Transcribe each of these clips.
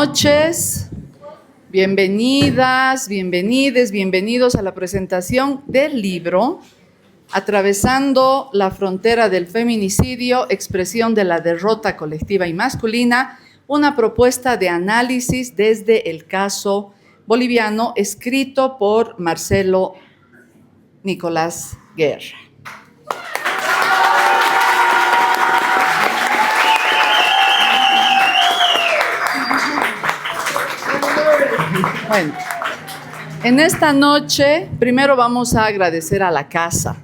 noches, bienvenidas, bienvenides, bienvenidos a la presentación del libro Atravesando la frontera del feminicidio, expresión de la derrota colectiva y masculina, una propuesta de análisis desde el caso boliviano, escrito por Marcelo Nicolás Guerra. Bueno, en esta noche, primero vamos a agradecer a la casa.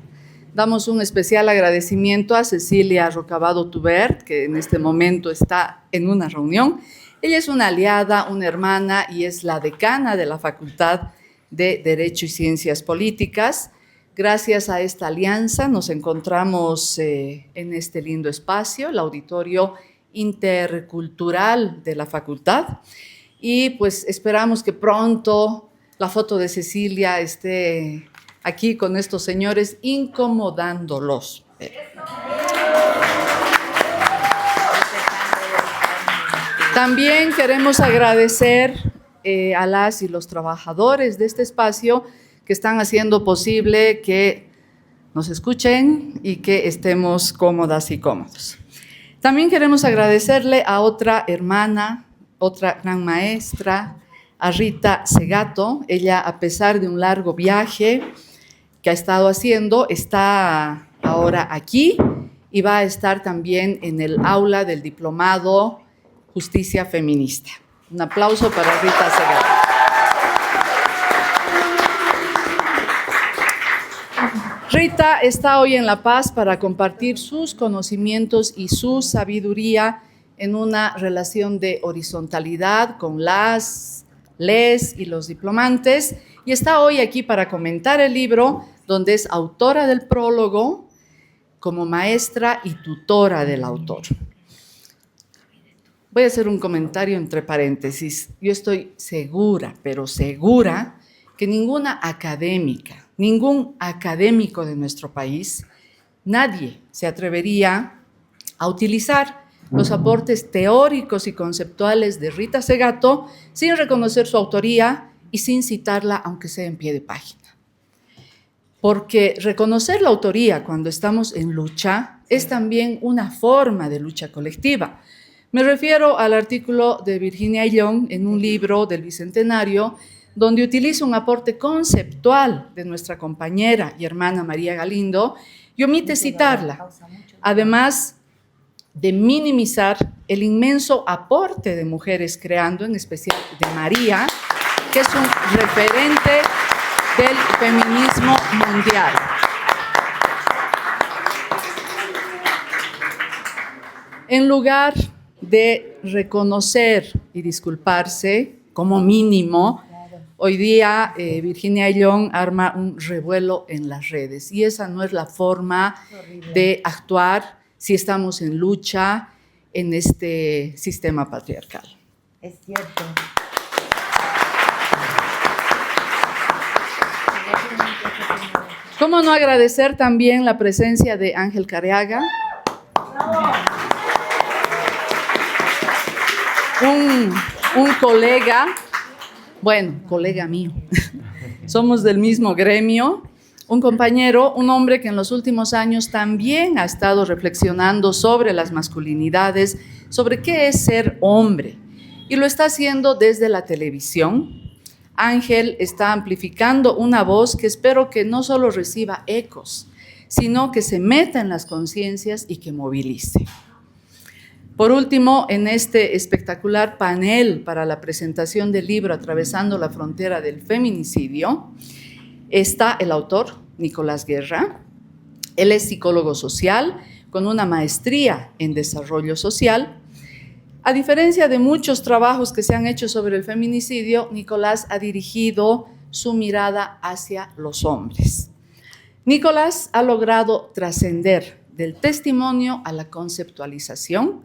Damos un especial agradecimiento a Cecilia Rocabado Tubert, que en este momento está en una reunión. Ella es una aliada, una hermana y es la decana de la Facultad de Derecho y Ciencias Políticas. Gracias a esta alianza nos encontramos en este lindo espacio, el auditorio intercultural de la facultad. Y pues esperamos que pronto la foto de Cecilia esté aquí con estos señores incomodándolos. También queremos agradecer a las y los trabajadores de este espacio que están haciendo posible que nos escuchen y que estemos cómodas y cómodos. También queremos agradecerle a otra hermana, otra gran maestra, a Rita Segato. Ella, a pesar de un largo viaje que ha estado haciendo, está ahora aquí y va a estar también en el aula del diplomado Justicia Feminista. Un aplauso para Rita Segato. Rita está hoy en La Paz para compartir sus conocimientos y su sabiduría en una relación de horizontalidad con les y los diplomantes, y está hoy aquí para comentar el libro, donde es autora del prólogo, como maestra y tutora del autor. Voy a hacer un comentario entre paréntesis. Yo estoy segura, pero segura, que ninguna académica, ningún académico de nuestro país, nadie se atrevería a utilizar los aportes teóricos y conceptuales de Rita Segato sin reconocer su autoría y sin citarla, aunque sea en pie de página. Porque reconocer la autoría cuando estamos en lucha es también una forma de lucha colectiva. Me refiero al artículo de Virginia Ayllón en un libro del Bicentenario, donde utiliza un aporte conceptual de nuestra compañera y hermana María Galindo y omite citarla. Además de minimizar el inmenso aporte de mujeres creando, en especial de María, que es un referente del feminismo mundial. En lugar de reconocer y disculparse, como mínimo, hoy día Virginia Ayllón arma un revuelo en las redes, y esa no es la forma de actuar si estamos en lucha en este sistema patriarcal. Es cierto. ¿Cómo no agradecer también la presencia de Ángel Careaga? Un colega, bueno, colega mío, somos del mismo gremio. Un compañero, un hombre que en los últimos años también ha estado reflexionando sobre las masculinidades, sobre qué es ser hombre, y lo está haciendo desde la televisión. Ángel está amplificando una voz que espero que no solo reciba ecos, sino que se meta en las conciencias y que movilice. Por último, en este espectacular panel para la presentación del libro Atravesando la frontera del feminicidio, está el autor, Nicolás Guerra. Él es psicólogo social con una maestría en desarrollo social. A diferencia de muchos trabajos que se han hecho sobre el feminicidio, Nicolás ha dirigido su mirada hacia los hombres. Nicolás ha logrado trascender del testimonio a la conceptualización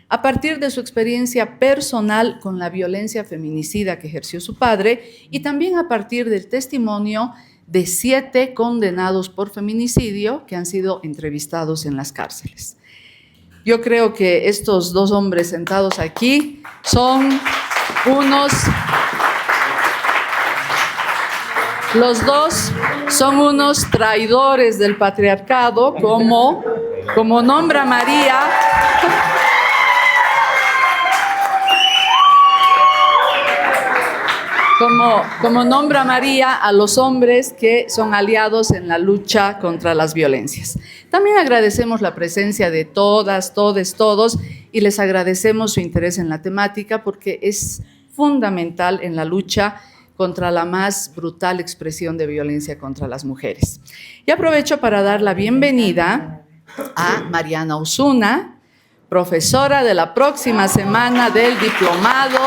a partir de su experiencia personal con la violencia feminicida que ejerció su padre y también a partir del testimonio de 7 condenados por feminicidio que han sido entrevistados en las cárceles. Yo creo que estos dos hombres sentados aquí son unos, los dos son unos traidores del patriarcado, como nombra María. Como nombra María a los hombres que son aliados en la lucha contra las violencias. También agradecemos la presencia de todas, todes, todos, y les agradecemos su interés en la temática porque es fundamental en la lucha contra la más brutal expresión de violencia contra las mujeres. Y aprovecho para dar la bienvenida a Mariana Osuna, profesora de la próxima semana del diplomado,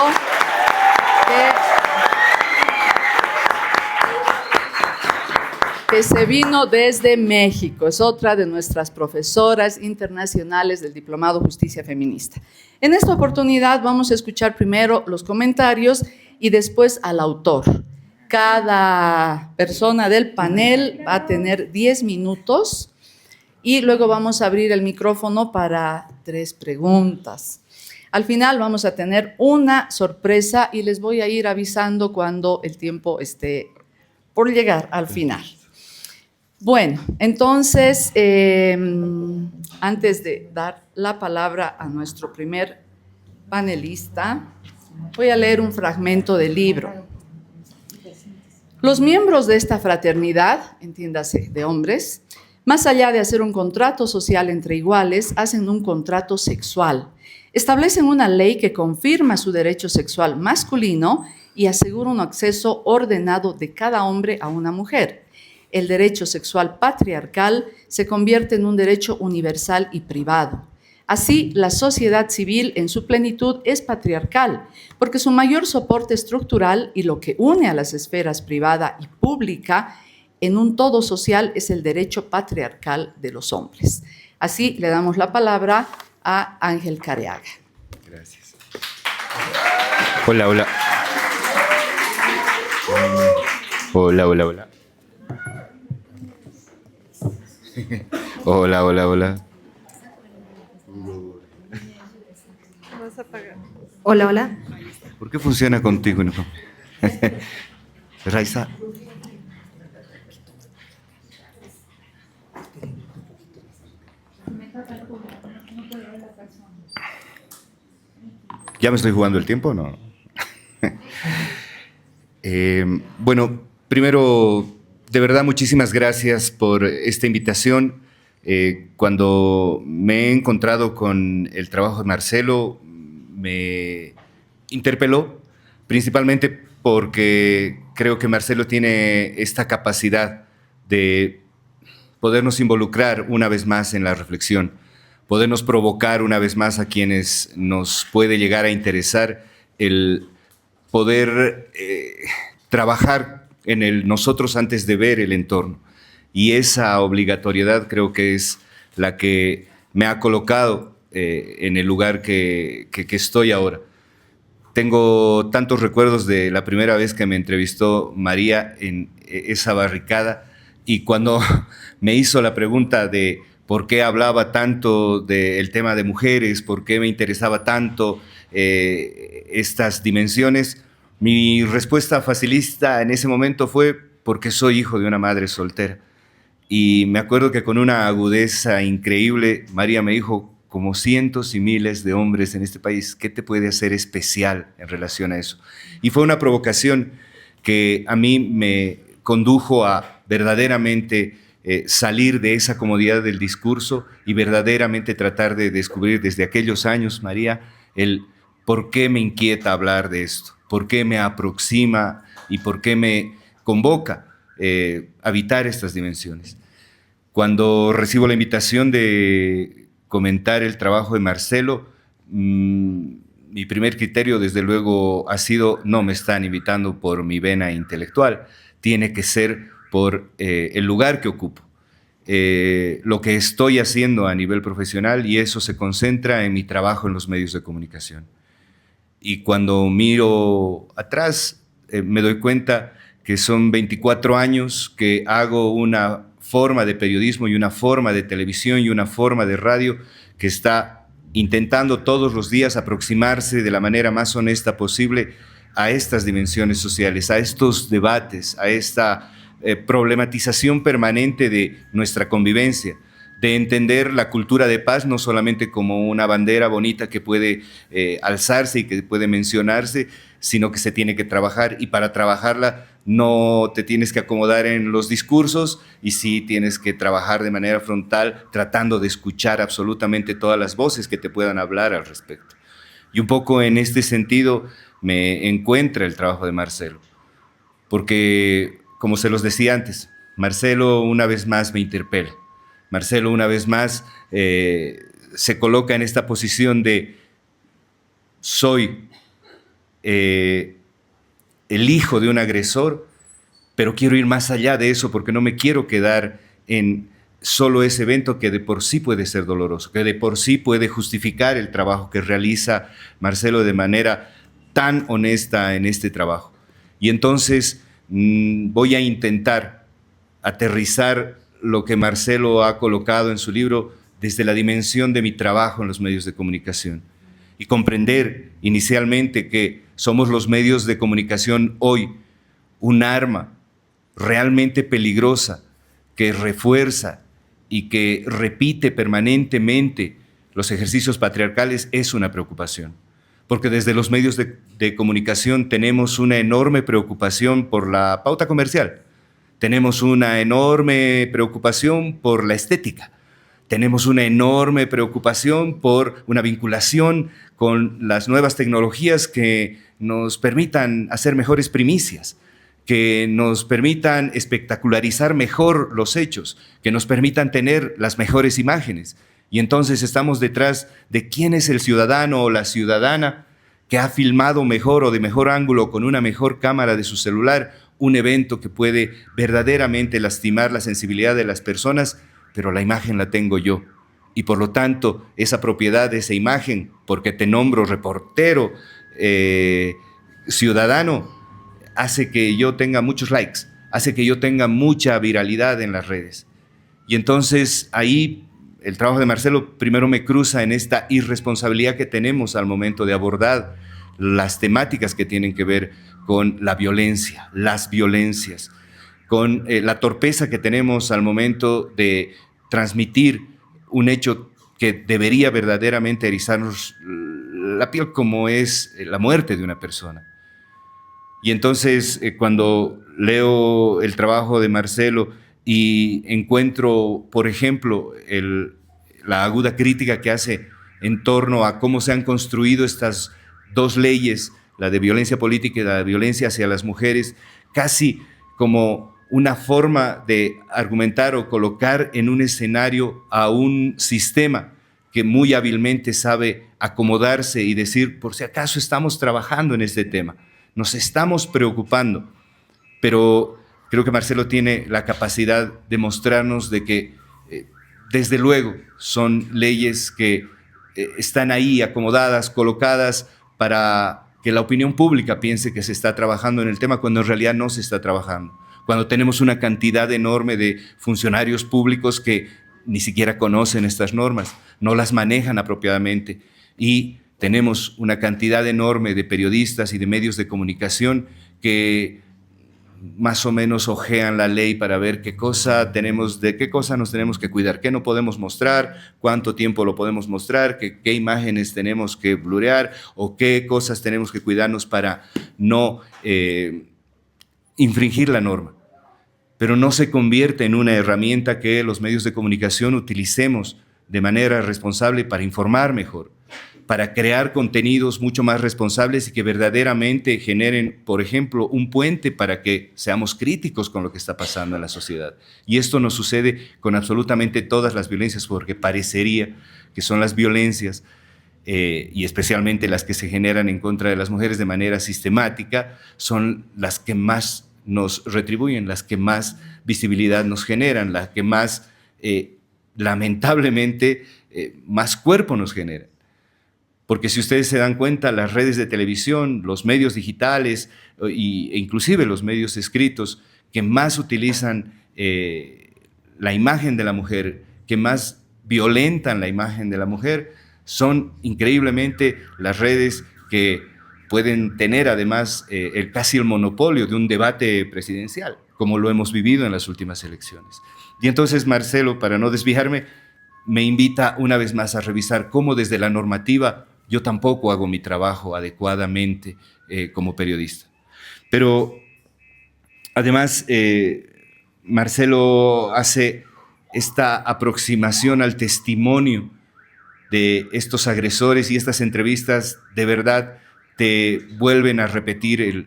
que se vino desde México. Es otra de nuestras profesoras internacionales del Diplomado Justicia Feminista. En esta oportunidad vamos a escuchar primero los comentarios y después al autor. Cada persona del panel va a tener 10 minutos y luego vamos a abrir el micrófono para 3 preguntas. Al final vamos a tener una sorpresa y les voy a ir avisando cuando el tiempo esté por llegar al final. Bueno, entonces, antes de dar la palabra a nuestro primer panelista, voy a leer un fragmento del libro. Los miembros de esta fraternidad, entiéndase, de hombres, más allá de hacer un contrato social entre iguales, hacen un contrato sexual. Establecen una ley que confirma su derecho sexual masculino y asegura un acceso ordenado de cada hombre a una mujer. El derecho sexual patriarcal se convierte en un derecho universal y privado. Así, la sociedad civil en su plenitud es patriarcal, porque su mayor soporte estructural y lo que une a las esferas privada y pública en un todo social es el derecho patriarcal de los hombres. Así, le damos la palabra a Ángel Careaga. Gracias. Hola, hola. Hola, hola, hola. Hola, hola, hola. Hola, hola. ¿Por qué funciona contigo? No? Raiza. ¿Ya me estoy jugando el tiempo o no? Bueno, primero, de verdad, muchísimas gracias por esta invitación. Cuando me he encontrado con el trabajo de Marcelo, me interpeló, principalmente porque creo que Marcelo tiene esta capacidad de podernos involucrar una vez más en la reflexión, podernos provocar una vez más a quienes nos puede llegar a interesar el poder trabajar en el nosotros antes de ver el entorno. Y esa obligatoriedad creo que es la que me ha colocado en el lugar que estoy ahora. Tengo tantos recuerdos de la primera vez que me entrevistó María en esa barricada y cuando me hizo la pregunta de por qué hablaba tanto del tema de mujeres, por qué me interesaba tanto estas dimensiones, mi respuesta facilista en ese momento fue porque soy hijo de una madre soltera. Y me acuerdo que con una agudeza increíble, María me dijo, como cientos y miles de hombres en este país, ¿qué te puede hacer especial en relación a eso? Y fue una provocación que a mí me condujo a verdaderamente salir de esa comodidad del discurso y verdaderamente tratar de descubrir desde aquellos años, María, el por qué me inquieta hablar de esto, por qué me aproxima y por qué me convoca habitar estas dimensiones. Cuando recibo la invitación de comentar el trabajo de Marcelo, mi primer criterio desde luego ha sido no me están invitando por mi vena intelectual, tiene que ser por el lugar que ocupo, lo que estoy haciendo a nivel profesional y eso se concentra en mi trabajo en los medios de comunicación. Y cuando miro atrás me doy cuenta que son 24 años que hago una forma de periodismo y una forma de televisión y una forma de radio que está intentando todos los días aproximarse de la manera más honesta posible a estas dimensiones sociales, a estos debates, a esta problematización permanente de nuestra convivencia, de entender la cultura de paz no solamente como una bandera bonita que puede alzarse y que puede mencionarse, sino que se tiene que trabajar, y para trabajarla no te tienes que acomodar en los discursos, y sí tienes que trabajar de manera frontal, tratando de escuchar absolutamente todas las voces que te puedan hablar al respecto. Y un poco en este sentido me encuentra el trabajo de Marcelo, porque, como se los decía antes, Marcelo una vez más me interpela. Marcelo una vez más se coloca en esta posición de soy el hijo de un agresor, pero quiero ir más allá de eso porque no me quiero quedar en solo ese evento que de por sí puede ser doloroso, que de por sí puede justificar el trabajo que realiza Marcelo de manera tan honesta en este trabajo. Y entonces voy a intentar aterrizar lo que Marcelo ha colocado en su libro desde la dimensión de mi trabajo en los medios de comunicación y comprender inicialmente que somos los medios de comunicación hoy un arma realmente peligrosa que refuerza y que repite permanentemente los ejercicios patriarcales es una preocupación. Porque desde los medios de comunicación tenemos una enorme preocupación por la pauta comercial. Tenemos una enorme preocupación por la estética. Tenemos una enorme preocupación por una vinculación con las nuevas tecnologías que nos permitan hacer mejores primicias, que nos permitan espectacularizar mejor los hechos, que nos permitan tener las mejores imágenes. Y entonces estamos detrás de quién es el ciudadano o la ciudadana que ha filmado mejor o de mejor ángulo con una mejor cámara de su celular un evento que puede verdaderamente lastimar la sensibilidad de las personas, pero la imagen la tengo yo. Y por lo tanto, esa propiedad de esa imagen, porque te nombro reportero, ciudadano, hace que yo tenga muchos likes, hace que yo tenga mucha viralidad en las redes. Y entonces ahí el trabajo de Marcelo primero me cruza en esta irresponsabilidad que tenemos al momento de abordar las temáticas que tienen que ver con la violencia, las violencias, con la torpeza que tenemos al momento de transmitir un hecho que debería verdaderamente erizarnos la piel, como es la muerte de una persona. Y entonces cuando leo el trabajo de Marcelo y encuentro, por ejemplo, la aguda crítica que hace en torno a cómo se han construido estas dos leyes, la de violencia política y la de violencia hacia las mujeres, casi como una forma de argumentar o colocar en un escenario a un sistema que muy hábilmente sabe acomodarse y decir, por si acaso estamos trabajando en este tema, nos estamos preocupando. Pero creo que Marcelo tiene la capacidad de mostrarnos de que, desde luego, son leyes que están ahí acomodadas, colocadas para que la opinión pública piense que se está trabajando en el tema cuando en realidad no se está trabajando. Cuando tenemos una cantidad enorme de funcionarios públicos que ni siquiera conocen estas normas, no las manejan apropiadamente, y tenemos una cantidad enorme de periodistas y de medios de comunicación que más o menos ojean la ley para ver de qué cosa nos tenemos que cuidar, qué no podemos mostrar, cuánto tiempo lo podemos mostrar, qué imágenes tenemos que blurear o qué cosas tenemos que cuidarnos para no infringir la norma. Pero no se convierte en una herramienta que los medios de comunicación utilicemos de manera responsable para informar mejor, para crear contenidos mucho más responsables y que verdaderamente generen, por ejemplo, un puente para que seamos críticos con lo que está pasando en la sociedad. Y esto nos sucede con absolutamente todas las violencias, porque parecería que son las violencias, y especialmente las que se generan en contra de las mujeres de manera sistemática, son las que más nos retribuyen, las que más visibilidad nos generan, las que más, lamentablemente, más cuerpo nos generan. Porque si ustedes se dan cuenta, las redes de televisión, los medios digitales e inclusive los medios escritos que más utilizan la imagen de la mujer, que más violentan la imagen de la mujer, Son increíblemente las redes que pueden tener además casi el monopolio de un debate presidencial, como lo hemos vivido en las últimas elecciones. Y entonces Marcelo, para no desviarme, me invita una vez más a revisar cómo desde la normativa yo tampoco hago mi trabajo adecuadamente como periodista. Pero además, Marcelo hace esta aproximación al testimonio de estos agresores y estas entrevistas de verdad te vuelven a repetir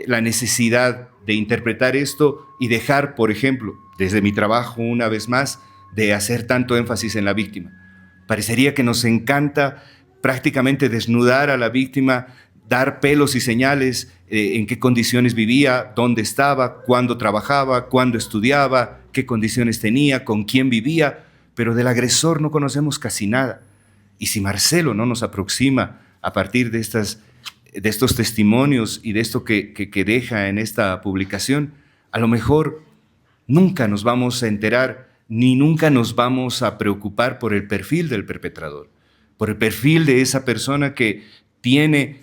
la necesidad de interpretar esto y dejar, por ejemplo, desde mi trabajo una vez más, de hacer tanto énfasis en la víctima. Parecería que nos encanta prácticamente desnudar a la víctima, dar pelos y señales en qué condiciones vivía, dónde estaba, cuándo trabajaba, cuándo estudiaba, qué condiciones tenía, con quién vivía, pero del agresor no conocemos casi nada. Y si Marcelo no nos aproxima a partir de estos testimonios y de esto que deja en esta publicación, a lo mejor nunca nos vamos a enterar ni nunca nos vamos a preocupar por el perfil del perpetrador, por el perfil de esa persona que tiene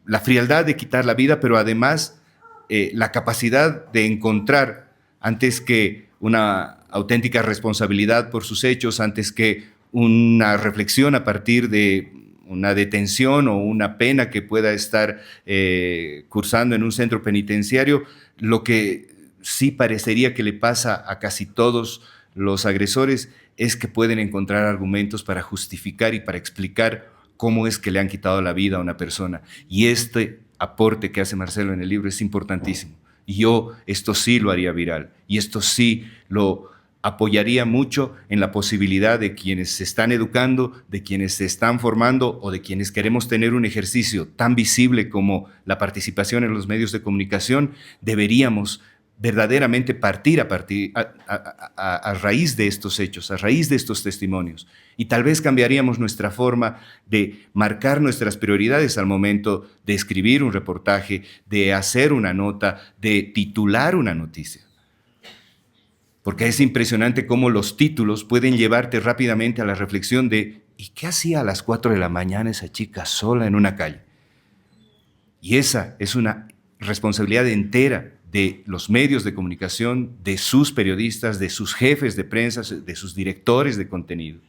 la frialdad de quitar la vida, pero además la capacidad de encontrar, antes que una auténtica responsabilidad por sus hechos, antes que una reflexión a partir de una detención o una pena que pueda estar cursando en un centro penitenciario, lo que sí parecería que le pasa a casi todos los agresores es que pueden encontrar argumentos para justificar y para explicar cómo es que le han quitado la vida a una persona. Y este aporte que hace Marcelo en el libro es importantísimo. Y yo esto sí lo haría viral. Y esto sí lo apoyaría mucho en la posibilidad de quienes se están educando, de quienes se están formando o de quienes queremos tener un ejercicio tan visible como la participación en los medios de comunicación. Deberíamos verdaderamente partir a raíz de estos hechos, a raíz de estos testimonios. Y tal vez cambiaríamos nuestra forma de marcar nuestras prioridades al momento de escribir un reportaje, de hacer una nota, de titular una noticia. Porque es impresionante cómo los títulos pueden llevarte rápidamente a la reflexión de ¿y qué hacía a las 4 de la mañana esa chica sola en una calle? Y esa es una responsabilidad entera de los medios de comunicación, de sus periodistas, de sus jefes de prensa, de sus directores de contenido.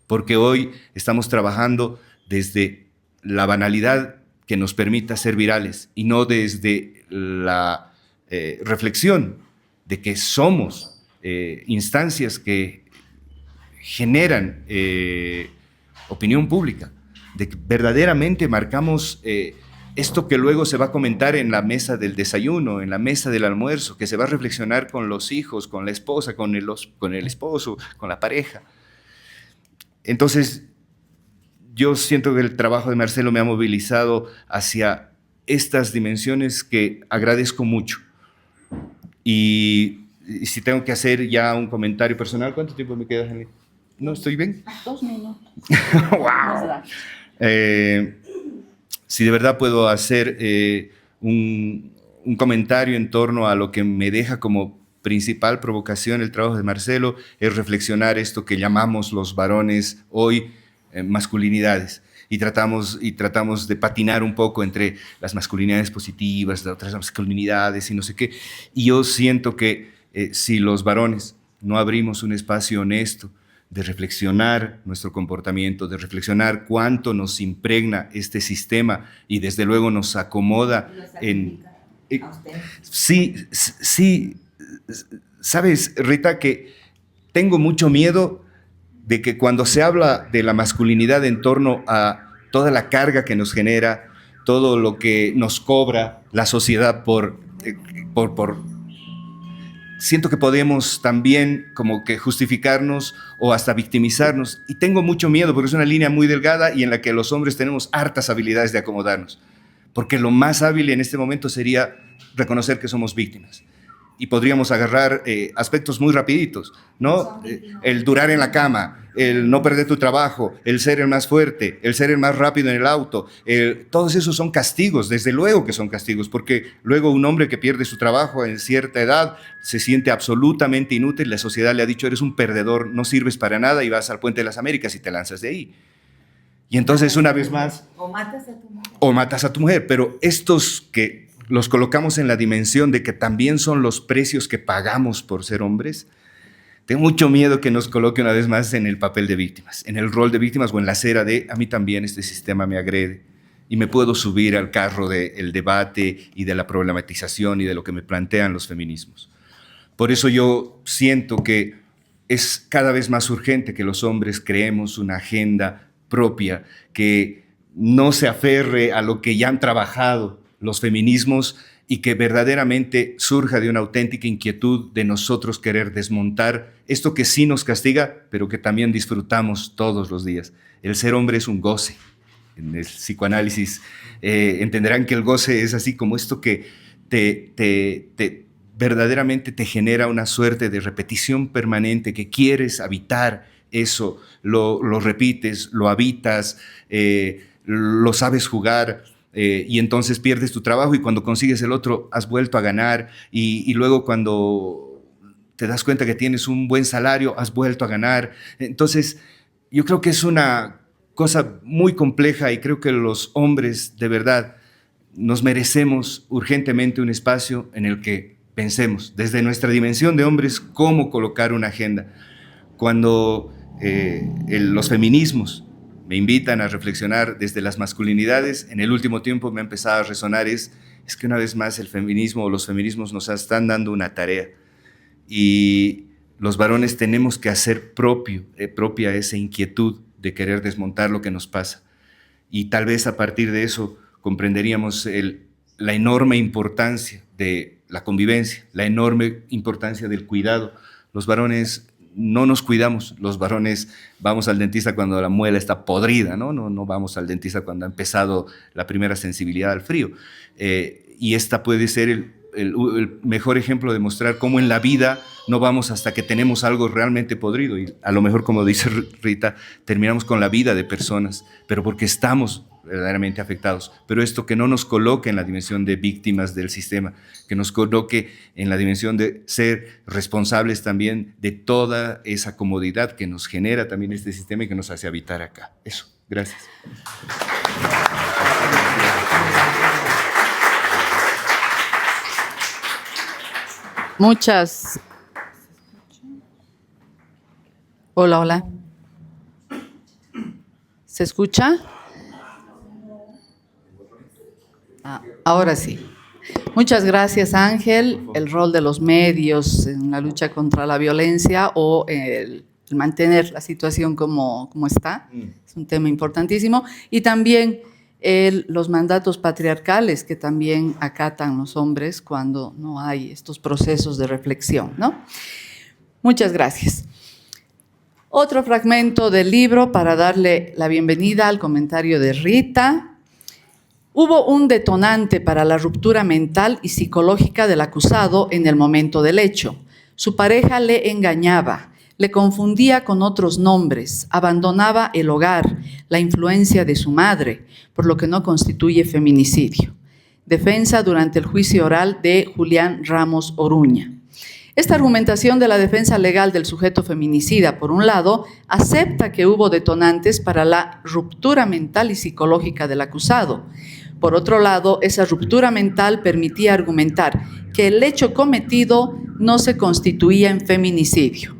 Porque hoy estamos trabajando desde la banalidad que nos permita ser virales y no desde la reflexión de que somos instancias que generan opinión pública, de que verdaderamente marcamos esto que luego se va a comentar en la mesa del desayuno, en la mesa del almuerzo, que se va a reflexionar con los hijos, con la esposa, con el esposo, con la pareja. Entonces, yo siento que el trabajo de Marcelo me ha movilizado hacia estas dimensiones que agradezco mucho. Y si tengo que hacer ya un comentario personal, ¿cuánto tiempo me queda, Henry? ¿No estoy bien? 2 minutos. ¡Wow! Si de verdad puedo hacer un comentario en torno a lo que me deja como principal provocación el trabajo de Marcelo, es reflexionar esto que llamamos los varones hoy masculinidades. Y tratamos de patinar un poco entre las masculinidades positivas, las otras masculinidades y no sé qué. Y yo siento que si los varones no abrimos un espacio honesto de reflexionar nuestro comportamiento, de reflexionar cuánto nos impregna este sistema y desde luego nos acomoda en... Sí, sabes, Rita, que tengo mucho miedo de que cuando se habla de la masculinidad en torno a toda la carga que nos genera, todo lo que nos cobra la sociedad siento que podemos también como que justificarnos o hasta victimizarnos. Y tengo mucho miedo porque es una línea muy delgada y en la que los hombres tenemos hartas habilidades de acomodarnos. Porque lo más hábil en este momento sería reconocer que somos víctimas. Y podríamos agarrar aspectos muy rapiditos, ¿no? El durar en la cama, el no perder tu trabajo, el ser el más fuerte, el ser el más rápido en el auto. Todos esos son castigos, desde luego que son castigos, porque luego un hombre que pierde su trabajo en cierta edad se siente absolutamente inútil. La sociedad le ha dicho, eres un perdedor, no sirves para nada y vas al Puente de las Américas y te lanzas de ahí. Y entonces, una vez más... O matas a tu mujer. O matas a tu mujer, pero estos que los colocamos en la dimensión de que también son los precios que pagamos por ser hombres, tengo mucho miedo que nos coloque una vez más en el papel de víctimas, en el rol de víctimas o en la acera de a mí también este sistema me agrede y me puedo subir al carro del debate y de la problematización y de lo que me plantean los feminismos. Por eso yo siento que es cada vez más urgente que los hombres creemos una agenda propia, que no se aferre a lo que ya han trabajado los feminismos y que verdaderamente surja de una auténtica inquietud de nosotros querer desmontar esto que sí nos castiga, pero que también disfrutamos todos los días. El ser hombre es un goce. En el psicoanálisis entenderán que el goce es así como esto que verdaderamente te genera una suerte de repetición permanente, que quieres habitar eso, lo repites, lo habitas, lo sabes jugar, y entonces pierdes tu trabajo y cuando consigues el otro has vuelto a ganar y luego cuando te das cuenta que tienes un buen salario has vuelto a ganar. Entonces yo creo que es una cosa muy compleja y creo que los hombres de verdad nos merecemos urgentemente un espacio en el que pensemos desde nuestra dimensión de hombres cómo colocar una agenda. Cuando los feminismos me invitan a reflexionar desde las masculinidades, en el último tiempo me ha empezado a resonar es que una vez más el feminismo o los feminismos nos están dando una tarea y los varones tenemos que hacer propia esa inquietud de querer desmontar lo que nos pasa y tal vez a partir de eso comprenderíamos la enorme importancia de la convivencia, la enorme importancia del cuidado. Los varones no nos cuidamos, los varones vamos al dentista cuando la muela está podrida, no vamos al dentista cuando ha empezado la primera sensibilidad al frío. Y esta puede ser el mejor ejemplo de mostrar cómo en la vida no vamos hasta que tenemos algo realmente podrido. Y a lo mejor, como dice Rita, terminamos con la vida de personas, pero porque estamos verdaderamente afectados. Pero esto que no nos coloque en la dimensión de víctimas del sistema, que nos coloque en la dimensión de ser responsables también de toda esa comodidad que nos genera también este sistema y que nos hace habitar acá. Eso, gracias. Muchas. Hola, hola. ¿Se escucha? Ahora sí. Muchas gracias, Ángel. El rol de los medios en la lucha contra la violencia o el mantener la situación como está es un tema importantísimo. Y también los mandatos patriarcales que también acatan los hombres cuando no hay estos procesos de reflexión, ¿no? Muchas gracias. Otro fragmento del libro para darle la bienvenida al comentario de Rita. Hubo un detonante para la ruptura mental y psicológica del acusado en el momento del hecho. Su pareja le engañaba, le confundía con otros nombres, abandonaba el hogar, la influencia de su madre, por lo que no constituye feminicidio. Defensa durante el juicio oral de Julián Ramos Oruña. Esta argumentación de la defensa legal del sujeto feminicida, por un lado, acepta que hubo detonantes para la ruptura mental y psicológica del acusado. Por otro lado, esa ruptura mental permitía argumentar que el hecho cometido no se constituía en feminicidio.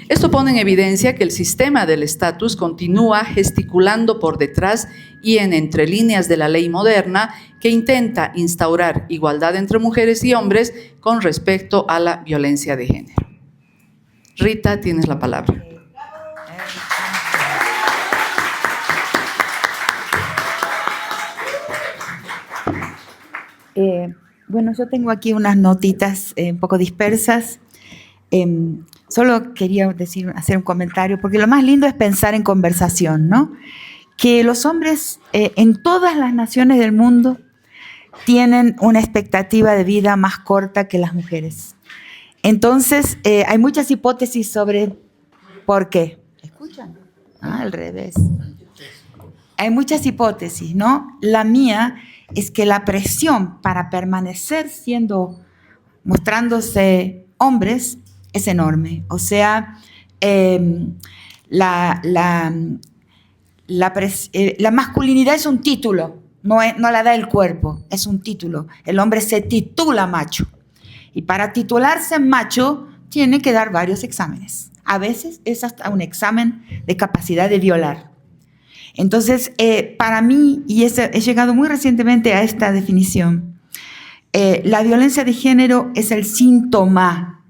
Esto pone en evidencia que el sistema del estatus continúa gesticulando por detrás y en entre líneas de la ley moderna que intenta instaurar igualdad entre mujeres y hombres con respecto a la violencia de género. Rita, tienes la palabra. Bueno, yo tengo aquí unas notitas un poco dispersas. Solo quería hacer un comentario, porque lo más lindo es pensar en conversación, ¿no? Que los hombres en todas las naciones del mundo tienen una expectativa de vida más corta que las mujeres. Entonces, hay muchas hipótesis sobre por qué. ¿Escuchan? Al revés. Hay muchas hipótesis, ¿no? La mía es que la presión para permanecer mostrándose hombres es enorme. O sea, la la masculinidad es un título, no la da el cuerpo, es un título. El hombre se titula macho. Y para titularse macho tiene que dar varios exámenes. A veces es hasta un examen de capacidad de violar. Entonces, para mí, y he llegado muy recientemente a esta definición, la violencia de género es el síntoma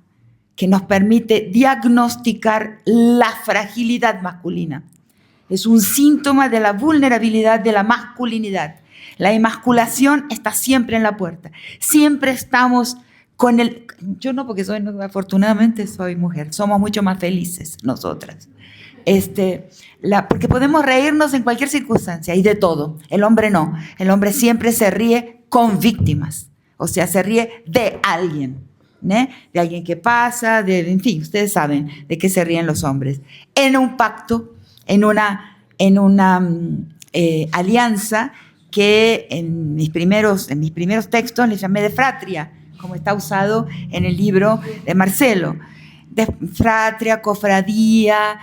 que nos permite diagnosticar la fragilidad masculina. Es un síntoma de la vulnerabilidad de la masculinidad. La emasculación está siempre en la puerta. Siempre estamos con el... Yo no, porque afortunadamente soy mujer. Somos mucho más felices nosotras. Porque podemos reírnos en cualquier circunstancia y de todo. El hombre no. El hombre siempre se ríe con víctimas. O sea, se ríe de alguien. De alguien que pasa, en fin, ustedes saben de qué se ríen los hombres. En un pacto, en una alianza que en mis primeros textos le llamé de fratria, como está usado en el libro de Marcelo. De fratria, cofradía,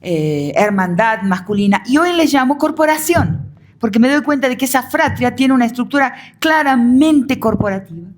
hermandad masculina. Y hoy le llamo corporación, porque me doy cuenta de que esa fratria tiene una estructura claramente corporativa,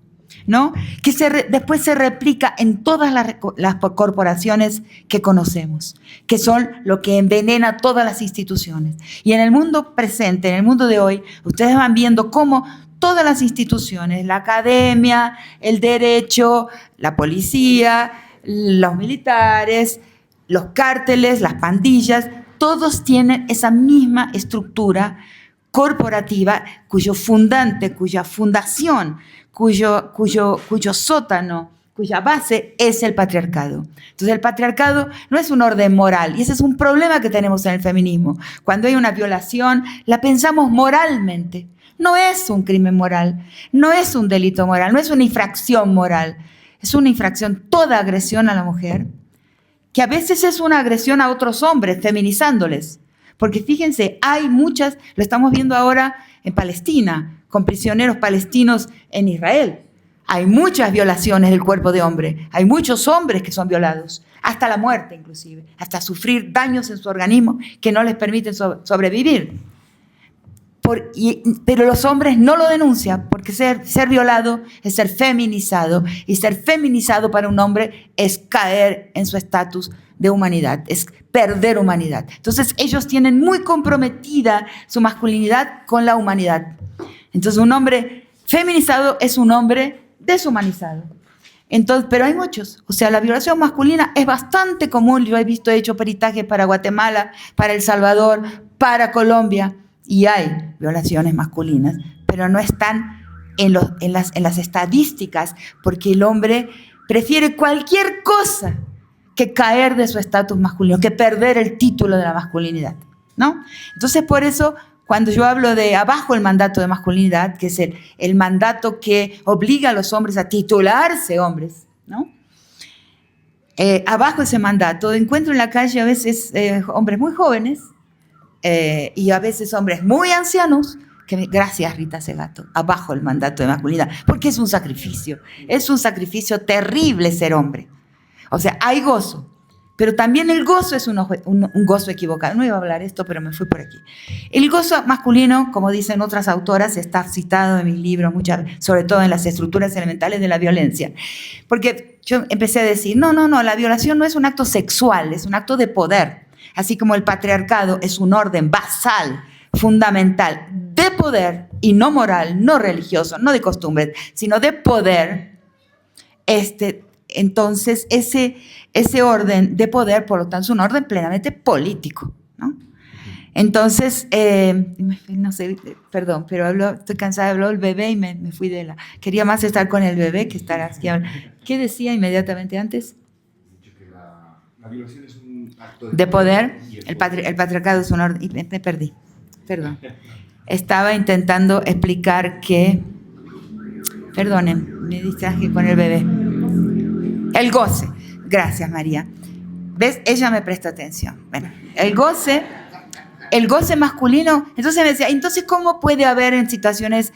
¿no? Que después se replica en todas las corporaciones que conocemos, que son lo que envenena todas las instituciones. Y en el mundo presente, en el mundo de hoy, ustedes van viendo cómo todas las instituciones, la academia, el derecho, la policía, los militares, los cárteles, las pandillas, todos tienen esa misma estructura corporativa cuyo fundante, cuya fundación, cuyo sótano, cuya base es el patriarcado. Entonces el patriarcado no es un orden moral, y ese es un problema que tenemos en el feminismo. Cuando hay una violación, la pensamos moralmente. No es un crimen moral, no es un delito moral, no es una infracción moral. Es una infracción, toda agresión a la mujer, que a veces es una agresión a otros hombres, feminizándoles. Porque fíjense, hay muchas, lo estamos viendo ahora en Palestina, con prisioneros palestinos en Israel. Hay muchas violaciones del cuerpo de hombre, hay muchos hombres que son violados, hasta la muerte inclusive, hasta sufrir daños en su organismo que no les permiten sobrevivir. Pero los hombres no lo denuncian, porque ser violado es ser feminizado, y ser feminizado para un hombre es caer en su estatus de humanidad, es perder humanidad. Entonces ellos tienen muy comprometida su masculinidad con la humanidad. Entonces un hombre feminizado es un hombre deshumanizado. Entonces, pero hay muchos, o sea, la violación masculina es bastante común. Yo he hecho peritajes para Guatemala, para El Salvador, para Colombia, y hay violaciones masculinas, pero no están en las estadísticas, porque el hombre prefiere cualquier cosa que caer de su estatus masculino, que perder el título de la masculinidad, ¿no? Entonces, por eso, cuando yo hablo de abajo el mandato de masculinidad, que es el mandato que obliga a los hombres a titularse hombres, ¿no? Abajo ese mandato, encuentro en la calle a veces hombres muy jóvenes, y a veces hombres muy ancianos, gracias Rita Segato, abajo el mandato de masculinidad, porque es un sacrificio terrible ser hombre. O sea, hay gozo, pero también el gozo es un gozo equivocado. No iba a hablar esto, pero me fui por aquí. El gozo masculino, como dicen otras autoras, está citado en mis libros, sobre todo en las estructuras elementales de la violencia. Porque yo empecé a decir, no, la violación no es un acto sexual, es un acto de poder. Así como el patriarcado es un orden basal, fundamental, de poder, y no moral, no religioso, no de costumbres, sino de poder, entonces ese orden de poder, por lo tanto, es un orden plenamente político, ¿no? Entonces, no sé, perdón, pero estoy cansada, habló el bebé y me fui quería más estar con el bebé que estar aquí. ¿Qué decía inmediatamente antes? La violación es un acto de poder, el patriarcado es un orden, y me perdí, perdón. Estaba intentando explicar que, perdonen, me distraje con el bebé. El goce, gracias María. ¿Ves? Ella me presta atención. Bueno, el goce masculino, entonces me decía, entonces ¿cómo puede haber en situaciones,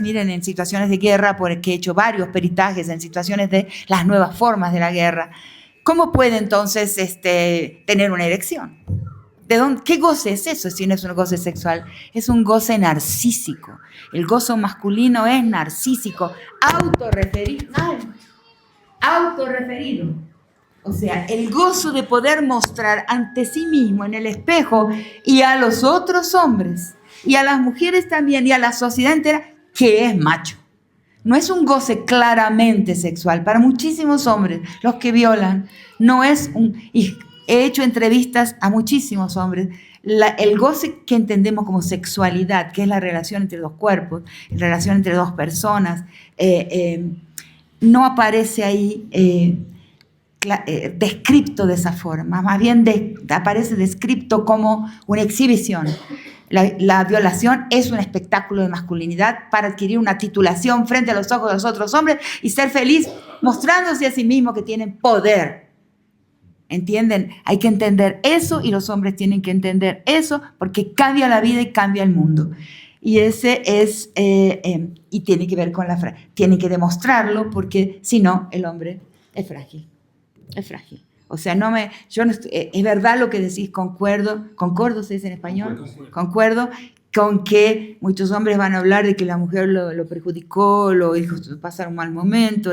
miren, en situaciones de guerra, porque he hecho varios peritajes en situaciones de las nuevas formas de la guerra, ¿cómo puede entonces tener una erección? ¿Qué goce es eso si no es un goce sexual? Es un goce narcísico. El gozo masculino es narcísico, autorreferido. Autorreferido. O sea, el gozo de poder mostrar ante sí mismo en el espejo y a los otros hombres, y a las mujeres también, y a la sociedad entera, que es macho. No es un goce claramente sexual. Para muchísimos hombres, los que violan, no es un... Y he hecho entrevistas a muchísimos hombres. El goce que entendemos como sexualidad, que es la relación entre dos cuerpos, la relación entre dos personas, no aparece ahí descripto de esa forma. Más bien aparece descripto como una exhibición. La violación es un espectáculo de masculinidad para adquirir una titulación frente a los ojos de los otros hombres y ser feliz mostrándose a sí mismo que tienen poder. ¿Entienden? Hay que entender eso y los hombres tienen que entender eso porque cambia la vida y cambia el mundo. Y ese es, y tiene que ver con tiene que demostrarlo porque si no, el hombre es frágil. Es frágil. O sea, es verdad lo que decís, concuerdo se dice en español, concuerdo con que muchos hombres van a hablar de que la mujer lo perjudicó, lo hizo pasar un mal momento,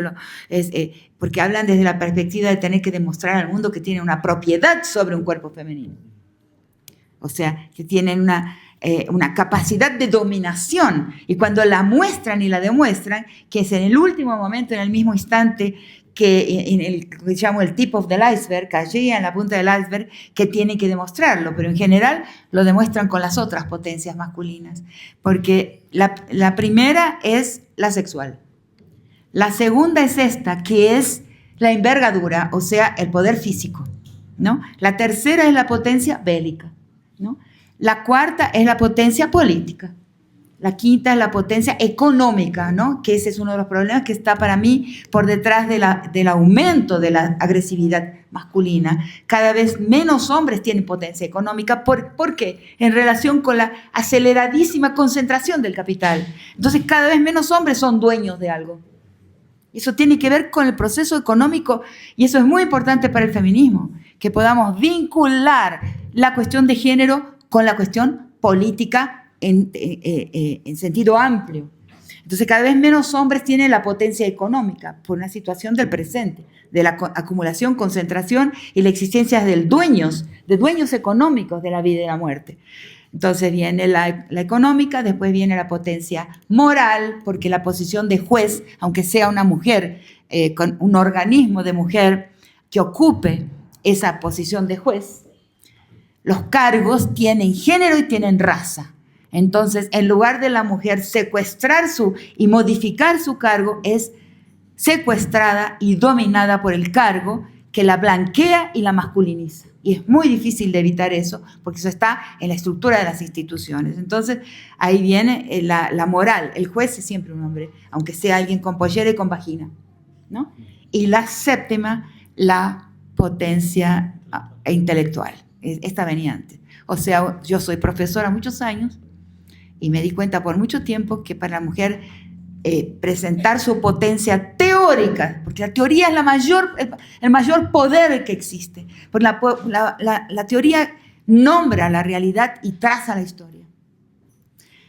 porque hablan desde la perspectiva de tener que demostrar al mundo que tienen una propiedad sobre un cuerpo femenino. O sea, que tienen una capacidad de dominación, y cuando la muestran y la demuestran, que es en el último momento, en el mismo instante, que en el que llamo el tip of the iceberg, allí en la punta del iceberg, que tienen que demostrarlo, pero en general lo demuestran con las otras potencias masculinas, porque la primera es la sexual, la segunda es esta, que es la envergadura, o sea, el poder físico, ¿no? La tercera es la potencia bélica, ¿no? La cuarta es la potencia política. La quinta es la potencia económica, ¿no? Que ese es uno de los problemas que está para mí por detrás del aumento de la agresividad masculina. Cada vez menos hombres tienen potencia económica. ¿Por qué? En relación con la aceleradísima concentración del capital. Entonces, cada vez menos hombres son dueños de algo. Eso tiene que ver con el proceso económico y eso es muy importante para el feminismo, que podamos vincular la cuestión de género con la cuestión política en sentido amplio. Entonces, cada vez menos hombres tienen la potencia económica por una situación del presente, de la acumulación, concentración y la existencia de dueños económicos de la vida y la muerte. Entonces viene la económica, después viene la potencia moral, porque la posición de juez, aunque sea una mujer, con un organismo de mujer que ocupe esa posición de juez, los cargos tienen género y tienen raza. Entonces, en lugar de la mujer secuestrar y modificar su cargo, es secuestrada y dominada por el cargo que la blanquea y la masculiniza. Y es muy difícil de evitar eso, porque eso está en la estructura de las instituciones. Entonces, ahí viene la moral. El juez es siempre un hombre, aunque sea alguien con pollera y con vagina, ¿no? Y la séptima, la potencia intelectual. Esta venía antes. O sea, yo soy profesora muchos años, y me di cuenta por mucho tiempo que para la mujer presentar su potencia teórica, porque la teoría es el mayor poder que existe, porque la teoría nombra la realidad y traza la historia.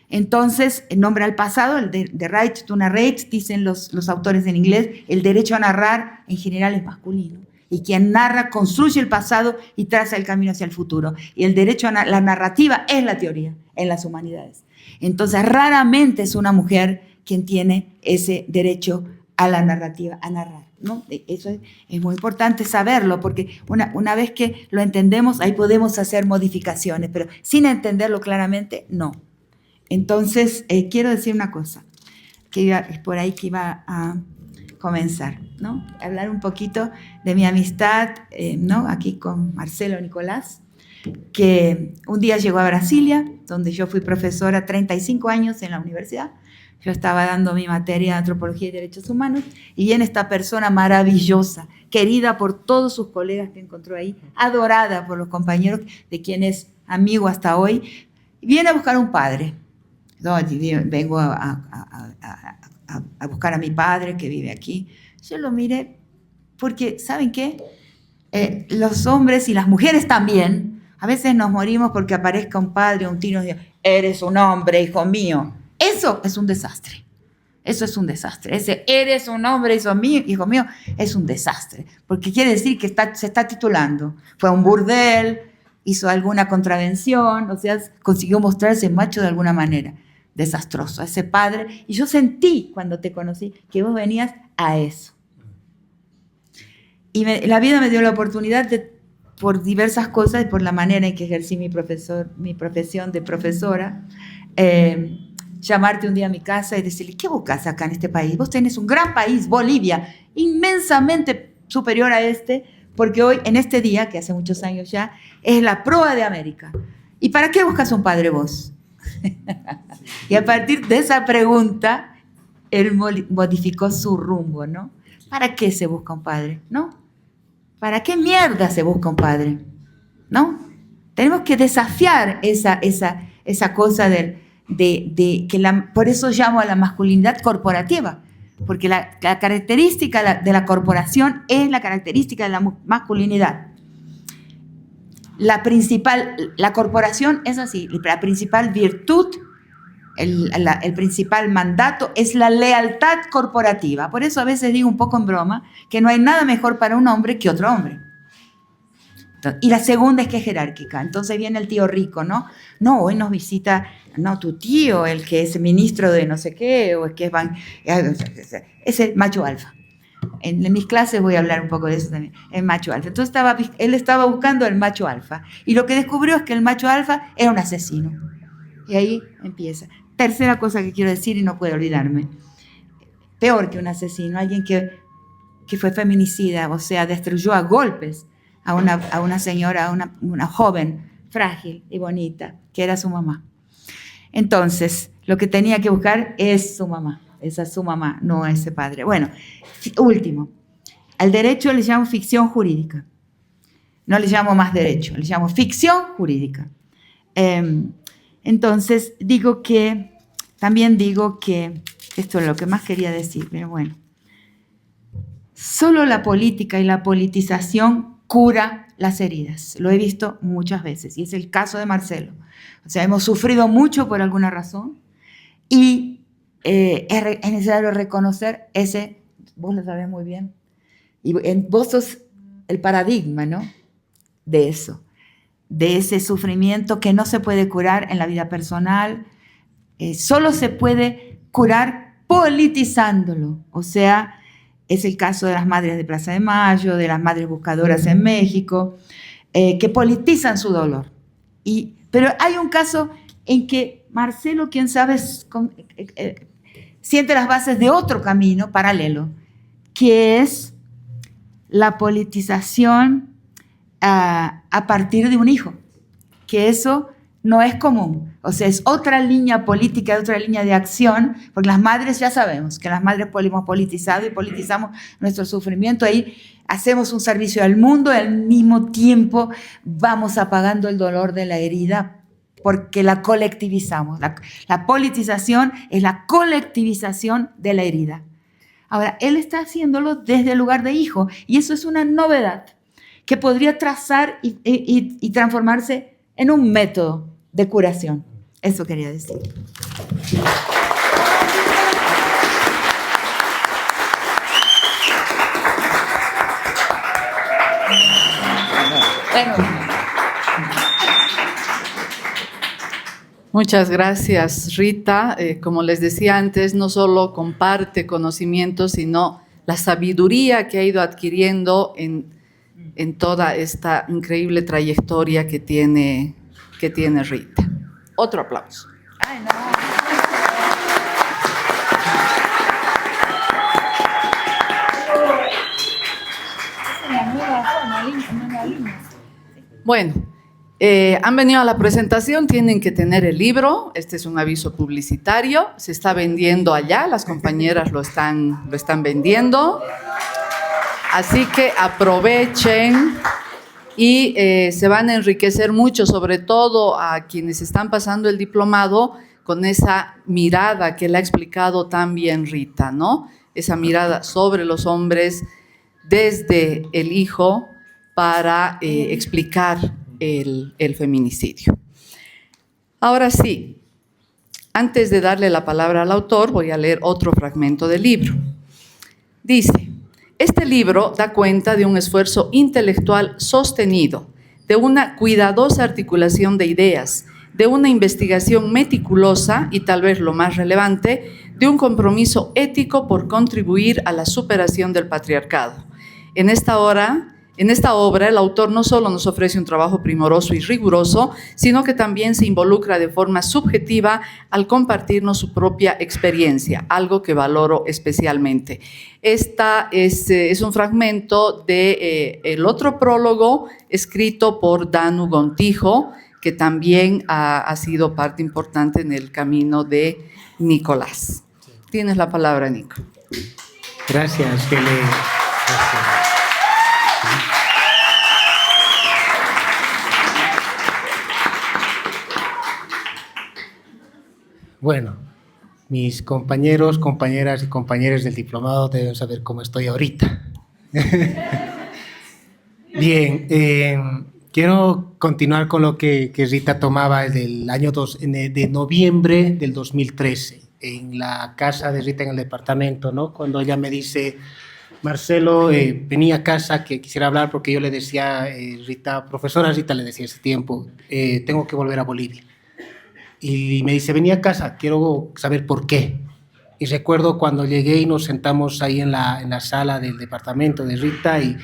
Entonces, nombra el pasado, el de right to narrate, dicen los autores en inglés, el derecho a narrar en general es masculino. Y quien narra construye el pasado y traza el camino hacia el futuro. Y el derecho a la narrativa es la teoría en las humanidades. Entonces, raramente es una mujer quien tiene ese derecho a la narrativa, a narrar, ¿no? Eso es muy importante saberlo, porque una vez que lo entendemos, ahí podemos hacer modificaciones, pero sin entenderlo claramente, no. Entonces, quiero decir una cosa, es por ahí que iba a comenzar, ¿no? Hablar un poquito de mi amistad, ¿no? Aquí con Marcelo Nicolás, que un día llegó a Brasilia, donde yo fui profesora 35 años en la universidad. Yo estaba dando mi materia de Antropología y Derechos Humanos, y viene esta persona maravillosa, querida por todos sus colegas que encontró ahí, adorada por los compañeros, de quien es amigo hasta hoy, viene a buscar un padre. No, vengo a buscar a mi padre que vive aquí. Yo lo miré porque, ¿saben qué? Los hombres y las mujeres también, A veces nos morimos porque aparezca un padre o un tío y nos diga, eres un hombre, hijo mío. Eso es un desastre. Eso es un desastre. Ese eres un hombre, hijo mío, es un desastre. Porque quiere decir que se está titulando. Fue a un burdel, hizo alguna contravención, o sea, consiguió mostrarse macho de alguna manera. Desastroso, ese padre. Y yo sentí cuando te conocí que vos venías a eso. Y la vida me dio la oportunidad por diversas cosas y por la manera en que ejercí mi profesión de profesora, llamarte un día a mi casa y decirle, ¿qué buscas acá en este país? Vos tenés un gran país, Bolivia, inmensamente superior a este, porque hoy, en este día, que hace muchos años ya, es la proa de América. ¿Y para qué buscas un padre vos? Y a partir de esa pregunta, él modificó su rumbo, ¿no? ¿Para qué se busca un padre? ¿No? ¿Para qué mierda se busca un padre? ¿No? Tenemos que desafiar esa cosa por eso llamo a la masculinidad corporativa, porque la característica de la corporación es la característica de la masculinidad. La corporación es así, la principal virtud, el principal mandato es la lealtad corporativa. Por eso a veces digo un poco en broma que no hay nada mejor para un hombre que otro hombre. Y la segunda es que es jerárquica. Entonces viene el tío rico, ¿no? No, hoy nos visita, no, tu tío, el que es ministro de no sé qué, o el que es el macho alfa. En mis clases voy a hablar un poco de eso también, el macho alfa. Entonces él estaba buscando el macho alfa. Y lo que descubrió es que el macho alfa era un asesino. Y ahí empieza. Tercera cosa que quiero decir y no puedo olvidarme. Peor que un asesino, alguien que fue feminicida, o sea, destruyó a golpes a una señora, a una joven frágil y bonita, que era su mamá. Entonces, lo que tenía que buscar es su mamá. Esa es su mamá, no ese padre. Bueno, último. Al derecho le llamo ficción jurídica. No le llamo más derecho, le llamo ficción jurídica. Entonces, también digo que, esto es lo que más quería decir, pero bueno, solo la política y la politización cura las heridas. Lo he visto muchas veces y es el caso de Marcelo. O sea, hemos sufrido mucho por alguna razón y es necesario reconocer vos lo sabés muy bien, y vos sos el paradigma, ¿no? De eso. De ese sufrimiento que no se puede curar en la vida personal, solo se puede curar politizándolo. O sea, es el caso de las madres de Plaza de Mayo, de las madres buscadoras en México, que politizan su dolor. Pero hay un caso en que Marcelo, quién sabe, siente las bases de otro camino paralelo, que es la politización a partir de un hijo, que eso no es común. O sea, es otra línea política, otra línea de acción, porque las madres ya sabemos que las madres hemos politizado y politizamos nuestro sufrimiento. Ahí hacemos un servicio al mundo y al mismo tiempo vamos apagando el dolor de la herida porque la colectivizamos. La politización es la colectivización de la herida. Ahora, él está haciéndolo desde el lugar de hijo y eso es una novedad que podría trazar y transformarse en un método de curación. Eso quería decir. Bueno. Muchas gracias, Rita. Como les decía antes, no solo comparte conocimientos, sino la sabiduría que ha ido adquiriendo en toda esta increíble trayectoria que tiene Rita. Otro aplauso. Ay, no. Bueno, han venido a la presentación, tienen que tener el libro. Este es un aviso publicitario. Se está vendiendo allá, las compañeras lo están vendiendo. Así que aprovechen y se van a enriquecer mucho, sobre todo a quienes están pasando el diplomado, con esa mirada que le ha explicado tan bien Rita, ¿no? Esa mirada sobre los hombres desde el hijo para explicar el feminicidio. Ahora sí, antes de darle la palabra al autor, voy a leer otro fragmento del libro. Dice: este libro da cuenta de un esfuerzo intelectual sostenido, de una cuidadosa articulación de ideas, de una investigación meticulosa y, tal vez lo más relevante, de un compromiso ético por contribuir a la superación del patriarcado. En esta obra, el autor no solo nos ofrece un trabajo primoroso y riguroso, sino que también se involucra de forma subjetiva al compartirnos su propia experiencia, algo que valoro especialmente. Esta es un fragmento del otro prólogo escrito por Danu Gontijo, que también ha sido parte importante en el camino de Nicolás. Tienes la palabra, Nico. Gracias, Helen. Gracias. Bueno, mis compañeros, compañeras y compañeros del diplomado deben saber cómo estoy ahorita. Bien, quiero continuar con lo que Rita tomaba del año de noviembre del 2013, en la casa de Rita en el departamento, ¿no? Cuando ella me dice: Marcelo, venía a casa que quisiera hablar, porque yo le decía, Rita, profesora Rita, le decía ese tiempo, tengo que volver a Bolivia. Y me dice: venía a casa, quiero saber por qué. Y recuerdo cuando llegué y nos sentamos ahí en la sala del departamento de Rita y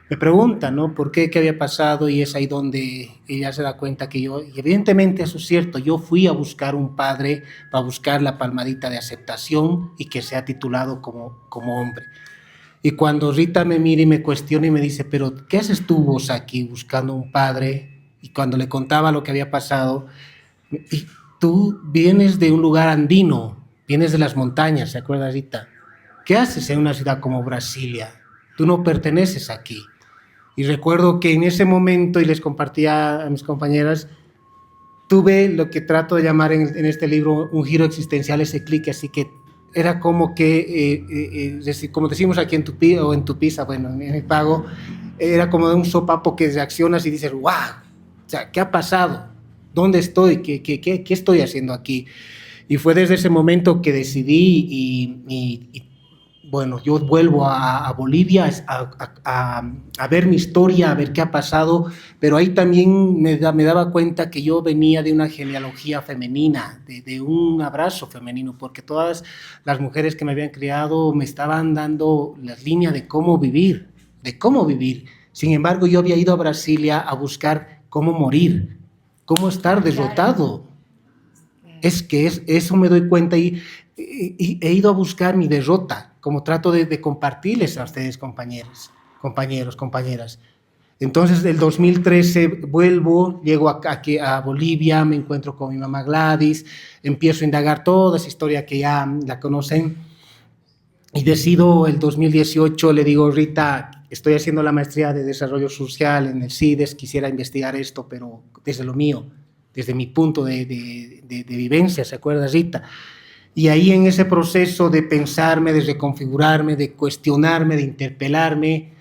me pregunta, ¿no? ¿Por qué? ¿Qué había pasado? Y es ahí donde ella se da cuenta que yo, y evidentemente eso es cierto, yo fui a buscar un padre para buscar la palmadita de aceptación y que sea titulado como hombre. Y cuando Rita me mira y me cuestiona y me dice: pero ¿qué haces tú vos aquí buscando un padre? Y cuando le contaba lo que había pasado, y tú vienes de un lugar andino, vienes de las montañas, ¿se acuerda, Rita? ¿Qué haces en una ciudad como Brasilia? Tú no perteneces aquí. Y recuerdo que en ese momento, y les compartía a mis compañeras, tuve lo que trato de llamar en este libro un giro existencial, ese clic, así que era como que, como decimos aquí en Tupí o en Tupiza, bueno, en el Pago, era como de un sopapo que reaccionas y dices: ¡wow! O sea, ¿qué ha pasado? ¿Dónde estoy? ¿Qué estoy haciendo aquí? Y fue desde ese momento que decidí y bueno, yo vuelvo a Bolivia a ver mi historia, a ver qué ha pasado, pero ahí también me daba cuenta que yo venía de una genealogía femenina, de un abrazo femenino, porque todas las mujeres que me habían criado me estaban dando las líneas de cómo vivir. Sin embargo, yo había ido a Brasilia a buscar cómo morir, cómo estar derrotado. Es que eso me doy cuenta y he ido a buscar mi derrota, como trato de compartirles a ustedes, compañeros, compañeras. Entonces, el 2013 vuelvo, llego aquí a Bolivia, me encuentro con mi mamá Gladys, empiezo a indagar toda esa historia que ya la conocen y decido el 2018, le digo: Rita, estoy haciendo la maestría de desarrollo social en el CIDES, quisiera investigar esto, pero desde lo mío, desde mi punto de vivencia, ¿se acuerda, Rita? Y ahí, en ese proceso de pensarme, de reconfigurarme, de cuestionarme, de interpelarme,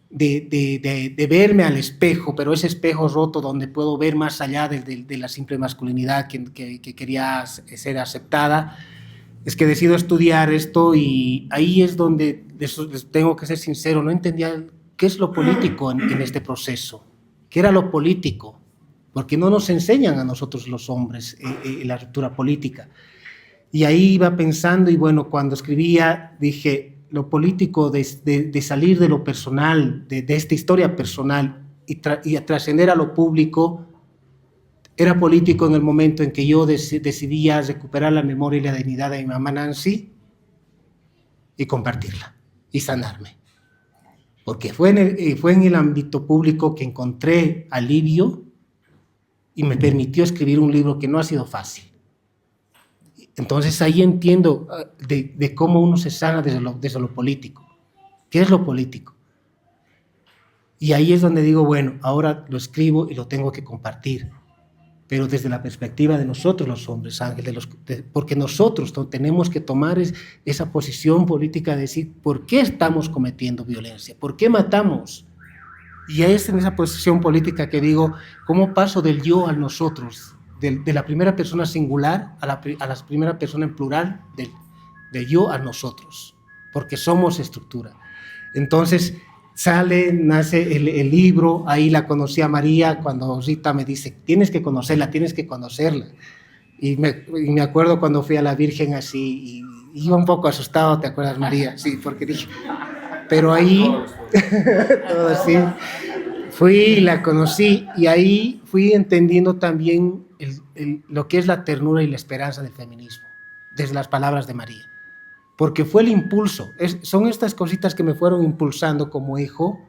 de verme al espejo, pero ese espejo roto donde puedo ver más allá de la simple masculinidad que quería ser aceptada, es que decido estudiar esto. Y ahí es donde, tengo que ser sincero, no entendía qué es lo político en este proceso, qué era lo político, porque no nos enseñan a nosotros los hombres la ruptura política. Y ahí iba pensando, y bueno, cuando escribía dije: lo político de salir de lo personal, de esta historia personal y a trascender a lo público, era político en el momento en que yo decidía recuperar la memoria y la dignidad de mi mamá Nancy y compartirla y sanarme. Porque fue en el ámbito público que encontré alivio y me permitió escribir un libro que no ha sido fácil. Entonces ahí entiendo de cómo uno se sana desde lo político. ¿Qué es lo político? Y ahí es donde digo: bueno, ahora lo escribo y lo tengo que compartir, pero desde la perspectiva de nosotros los hombres, Ángel, porque nosotros tenemos que tomar esa posición política de decir: ¿por qué estamos cometiendo violencia? ¿Por qué matamos? Y es en esa posición política que digo, ¿cómo paso del yo al nosotros? De la primera persona singular a la primera persona en plural, del yo a nosotros, porque somos estructura. Entonces nace el libro, ahí la conocí a María, cuando Rita me dice, tienes que conocerla. Y me acuerdo cuando fui a la Virgen así, y iba un poco asustado, ¿te acuerdas, María? Sí, porque dije, pero ahí, todo así, fui y la conocí, y ahí fui entendiendo también lo que es la ternura y la esperanza del feminismo, desde las palabras de María. Porque fue el impulso, son estas cositas que me fueron impulsando como hijo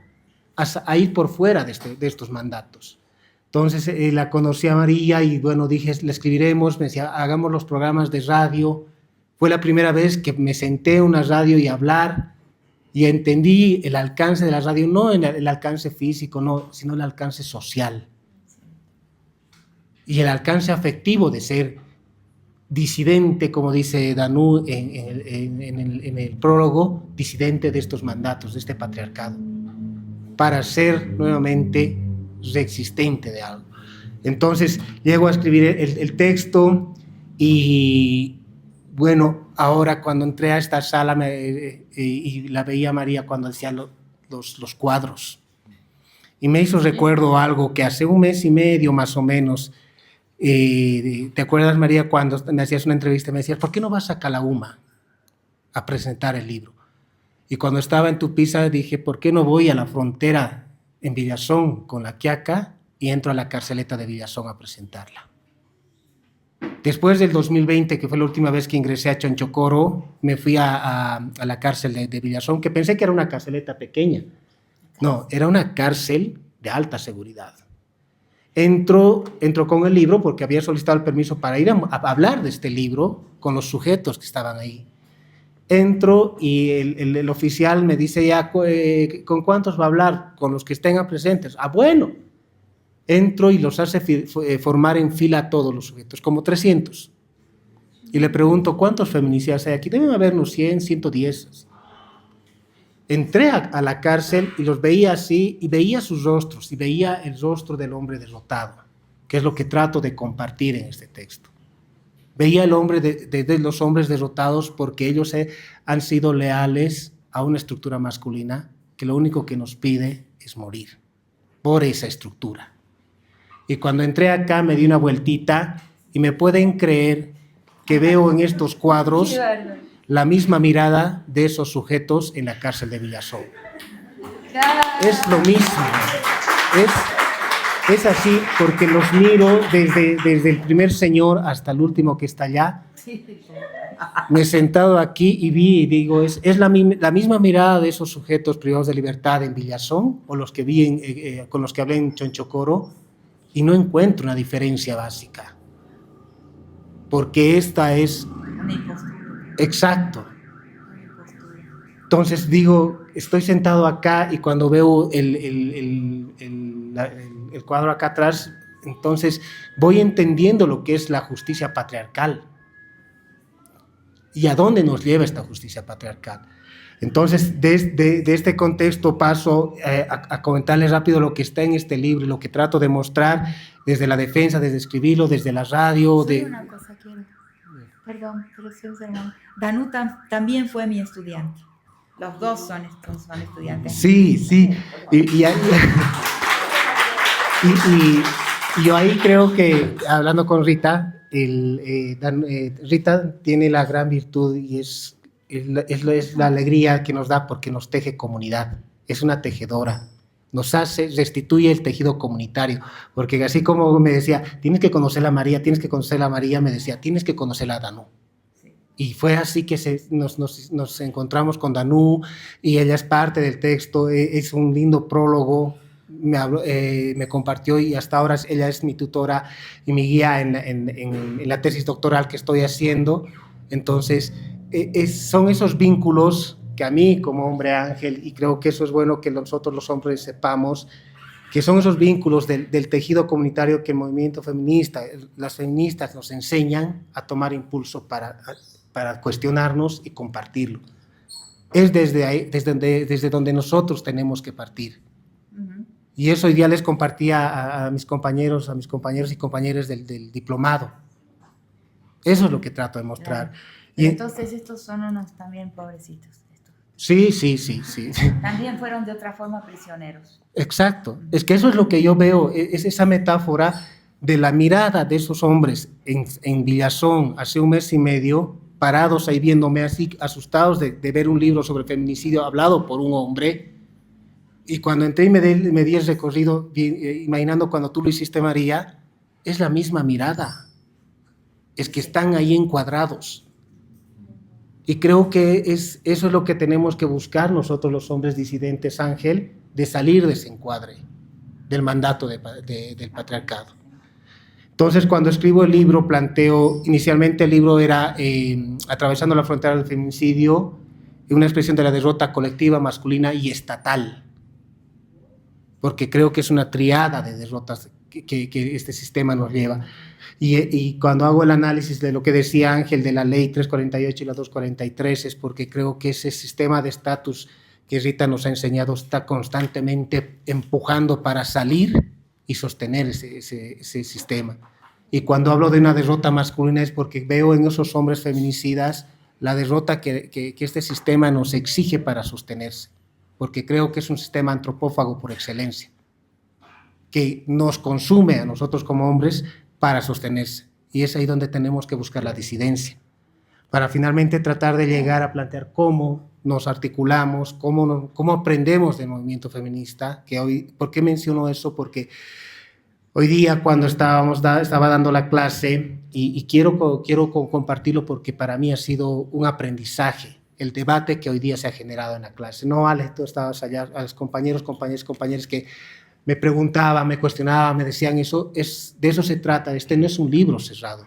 a ir por fuera de estos mandatos. Entonces la conocí a María y bueno, dije, le escribiremos, me decía, hagamos los programas de radio. Fue la primera vez que me senté en una radio y hablar y entendí el alcance de la radio, no en el alcance físico, no, sino el alcance social. Y el alcance afectivo de ser disidente, como dice Danú en el prólogo, disidente de estos mandatos, de este patriarcado, para ser nuevamente reexistente de algo. Entonces llego a escribir el texto y bueno, ahora cuando entré a esta sala y la veía a María cuando hacía los cuadros, y me hizo recuerdo algo que hace un mes y medio más o menos, ¿te acuerdas, María, cuando me hacías una entrevista me decías, ¿por qué no vas a Calauma a presentar el libro? Y cuando estaba en Tupiza dije, ¿por qué no voy a la frontera en Villazón con la Quiaca y entro a la carceleta de Villazón a presentarla? Después del 2020, que fue la última vez que ingresé a Chonchocoro, me fui a la cárcel de Villazón, que pensé que era una carceleta pequeña. No, era una cárcel de alta seguridad. Entro con el libro porque había solicitado el permiso para ir a hablar de este libro con los sujetos que estaban ahí. Entro y el oficial me dice, ya, ¿con cuántos va a hablar? Con los que estén presentes. Ah, bueno. Entro y los hace formar en fila a todos los sujetos, como 300. Y le pregunto, ¿cuántos feminicidas hay aquí? Deben haber unos 100, 110. Entré a la cárcel y los veía así, y veía sus rostros, y veía el rostro del hombre derrotado, que es lo que trato de compartir en este texto. Veía el hombre de los hombres derrotados porque ellos han sido leales a una estructura masculina que lo único que nos pide es morir por esa estructura. Y cuando entré acá me di una vueltita y me pueden creer que veo en estos cuadros la misma mirada de esos sujetos en la cárcel de Villazón. Es lo mismo. Es así porque los miro desde el primer señor hasta el último que está allá. Me he sentado aquí y vi y digo, ¿es la misma mirada de esos sujetos privados de libertad en Villazón o los que vi con los que hablé en Chonchocoro? Y no encuentro una diferencia básica. Porque esta es... Exacto. Entonces digo, estoy sentado acá y cuando veo el cuadro acá atrás, entonces voy entendiendo lo que es la justicia patriarcal y a dónde nos lleva esta justicia patriarcal. Entonces, de este contexto paso a comentarles rápido lo que está en este libro y lo que trato de mostrar desde la defensa, desde escribirlo, desde la radio. Una cosa quiero. Perdón, precioso hermano. Danú también fue mi estudiante. Los dos son estudiantes. Sí. Y yo ahí creo que, hablando con Rita, Rita tiene la gran virtud y es la alegría que nos da porque nos teje comunidad. Es una tejedora. Nos restituye el tejido comunitario. Porque así como me decía, tienes que conocer a María, me decía, tienes que conocer a Danú. Y fue así que nos encontramos con Danú y ella es parte del texto, es un lindo prólogo, me compartió y hasta ahora ella es mi tutora y mi guía en la tesis doctoral que estoy haciendo. Entonces, son esos vínculos que a mí como hombre ángel, y creo que eso es bueno que nosotros los hombres sepamos, que son esos vínculos del tejido comunitario que el movimiento feminista, las feministas nos enseñan a tomar impulso para cuestionarnos y compartirlo. Es desde ahí, desde donde nosotros tenemos que partir. Y eso hoy día les compartía a mis compañeros y compañeras del diplomado. Eso es lo que trato de mostrar. Claro. Y Entonces estos son unos también pobrecitos. sí. También fueron de otra forma prisioneros. Exacto. Es que eso es lo que yo veo, es esa metáfora de la mirada de esos hombres en Villazón hace un mes y medio, parados ahí viéndome así, asustados de ver un libro sobre feminicidio hablado por un hombre. Y cuando entré y me di el recorrido, imaginando cuando tú lo hiciste, María, es la misma mirada. Es que están ahí encuadrados. Y creo que eso es lo que tenemos que buscar nosotros los hombres disidentes, Ángel, de salir de ese encuadre del mandato del patriarcado. Entonces, cuando escribo el libro, planteo, inicialmente el libro era Atravesando la frontera del feminicidio, una expresión de la derrota colectiva, masculina y estatal, porque creo que es una triada de derrotas que este sistema nos lleva. Y cuando hago el análisis de lo que decía Ángel de la ley 348 y la 243 es porque creo que ese sistema de estatus que Rita nos ha enseñado está constantemente empujando para salir y sostener ese sistema. Y cuando hablo de una derrota masculina es porque veo en esos hombres feminicidas la derrota que este sistema nos exige para sostenerse, porque creo que es un sistema antropófago por excelencia, que nos consume a nosotros como hombres para sostenerse. Y es ahí donde tenemos que buscar la disidencia, para finalmente tratar de llegar a plantear cómo nos articulamos, cómo aprendemos del movimiento feminista. Que hoy, ¿por qué menciono eso? Porque hoy día cuando estaba dando la clase, y quiero compartirlo porque para mí ha sido un aprendizaje, el debate que hoy día se ha generado en la clase. No, Alex, tú estabas allá, a los compañeros que me preguntaban, me cuestionaban, me decían eso, de eso se trata. Este no es un libro cerrado.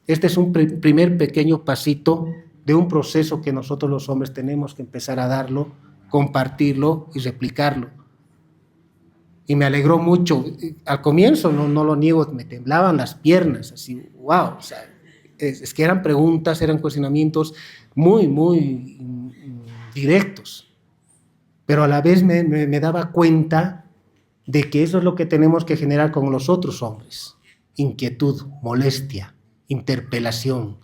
Este es un primer pequeño pasito de un proceso que nosotros los hombres tenemos que empezar a darlo, compartirlo y replicarlo. Y me alegró mucho. Al comienzo, no lo niego, me temblaban las piernas, así, wow. O sea, es que eran preguntas, eran cuestionamientos muy, muy directos. Pero a la vez me daba cuenta de que eso es lo que tenemos que generar con los otros hombres. Inquietud, molestia, interpelación,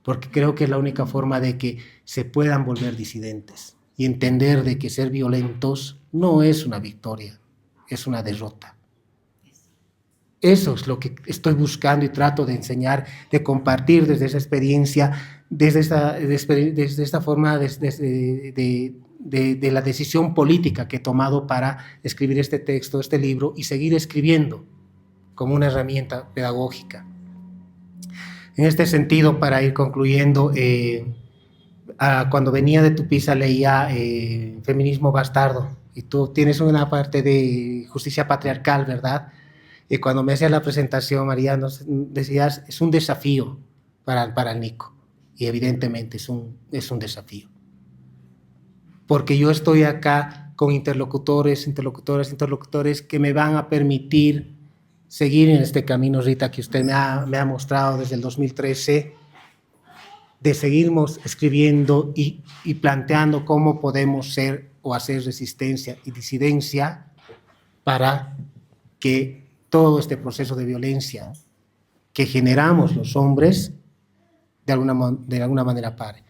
porque creo que es la única forma de que se puedan volver disidentes y entender de que ser violentos no es una victoria, es una derrota. Eso es lo que estoy buscando y trato de enseñar, de compartir desde esa experiencia, desde esta forma de la decisión política que he tomado para escribir este texto, este libro, y seguir escribiendo como una herramienta pedagógica. En este sentido, para ir concluyendo, cuando venía de Tupiza leía Feminismo Bastardo, y tú tienes una parte de justicia patriarcal, ¿verdad? Y cuando me hacías la presentación, María, nos decías, es un desafío para Nico, y evidentemente es un desafío. Porque yo estoy acá con interlocutores que me van a permitir seguir en este camino, Rita, que usted me ha mostrado desde el 2013, de seguirnos escribiendo y planteando cómo podemos ser o hacer resistencia y disidencia para que todo este proceso de violencia que generamos los hombres de alguna manera pare.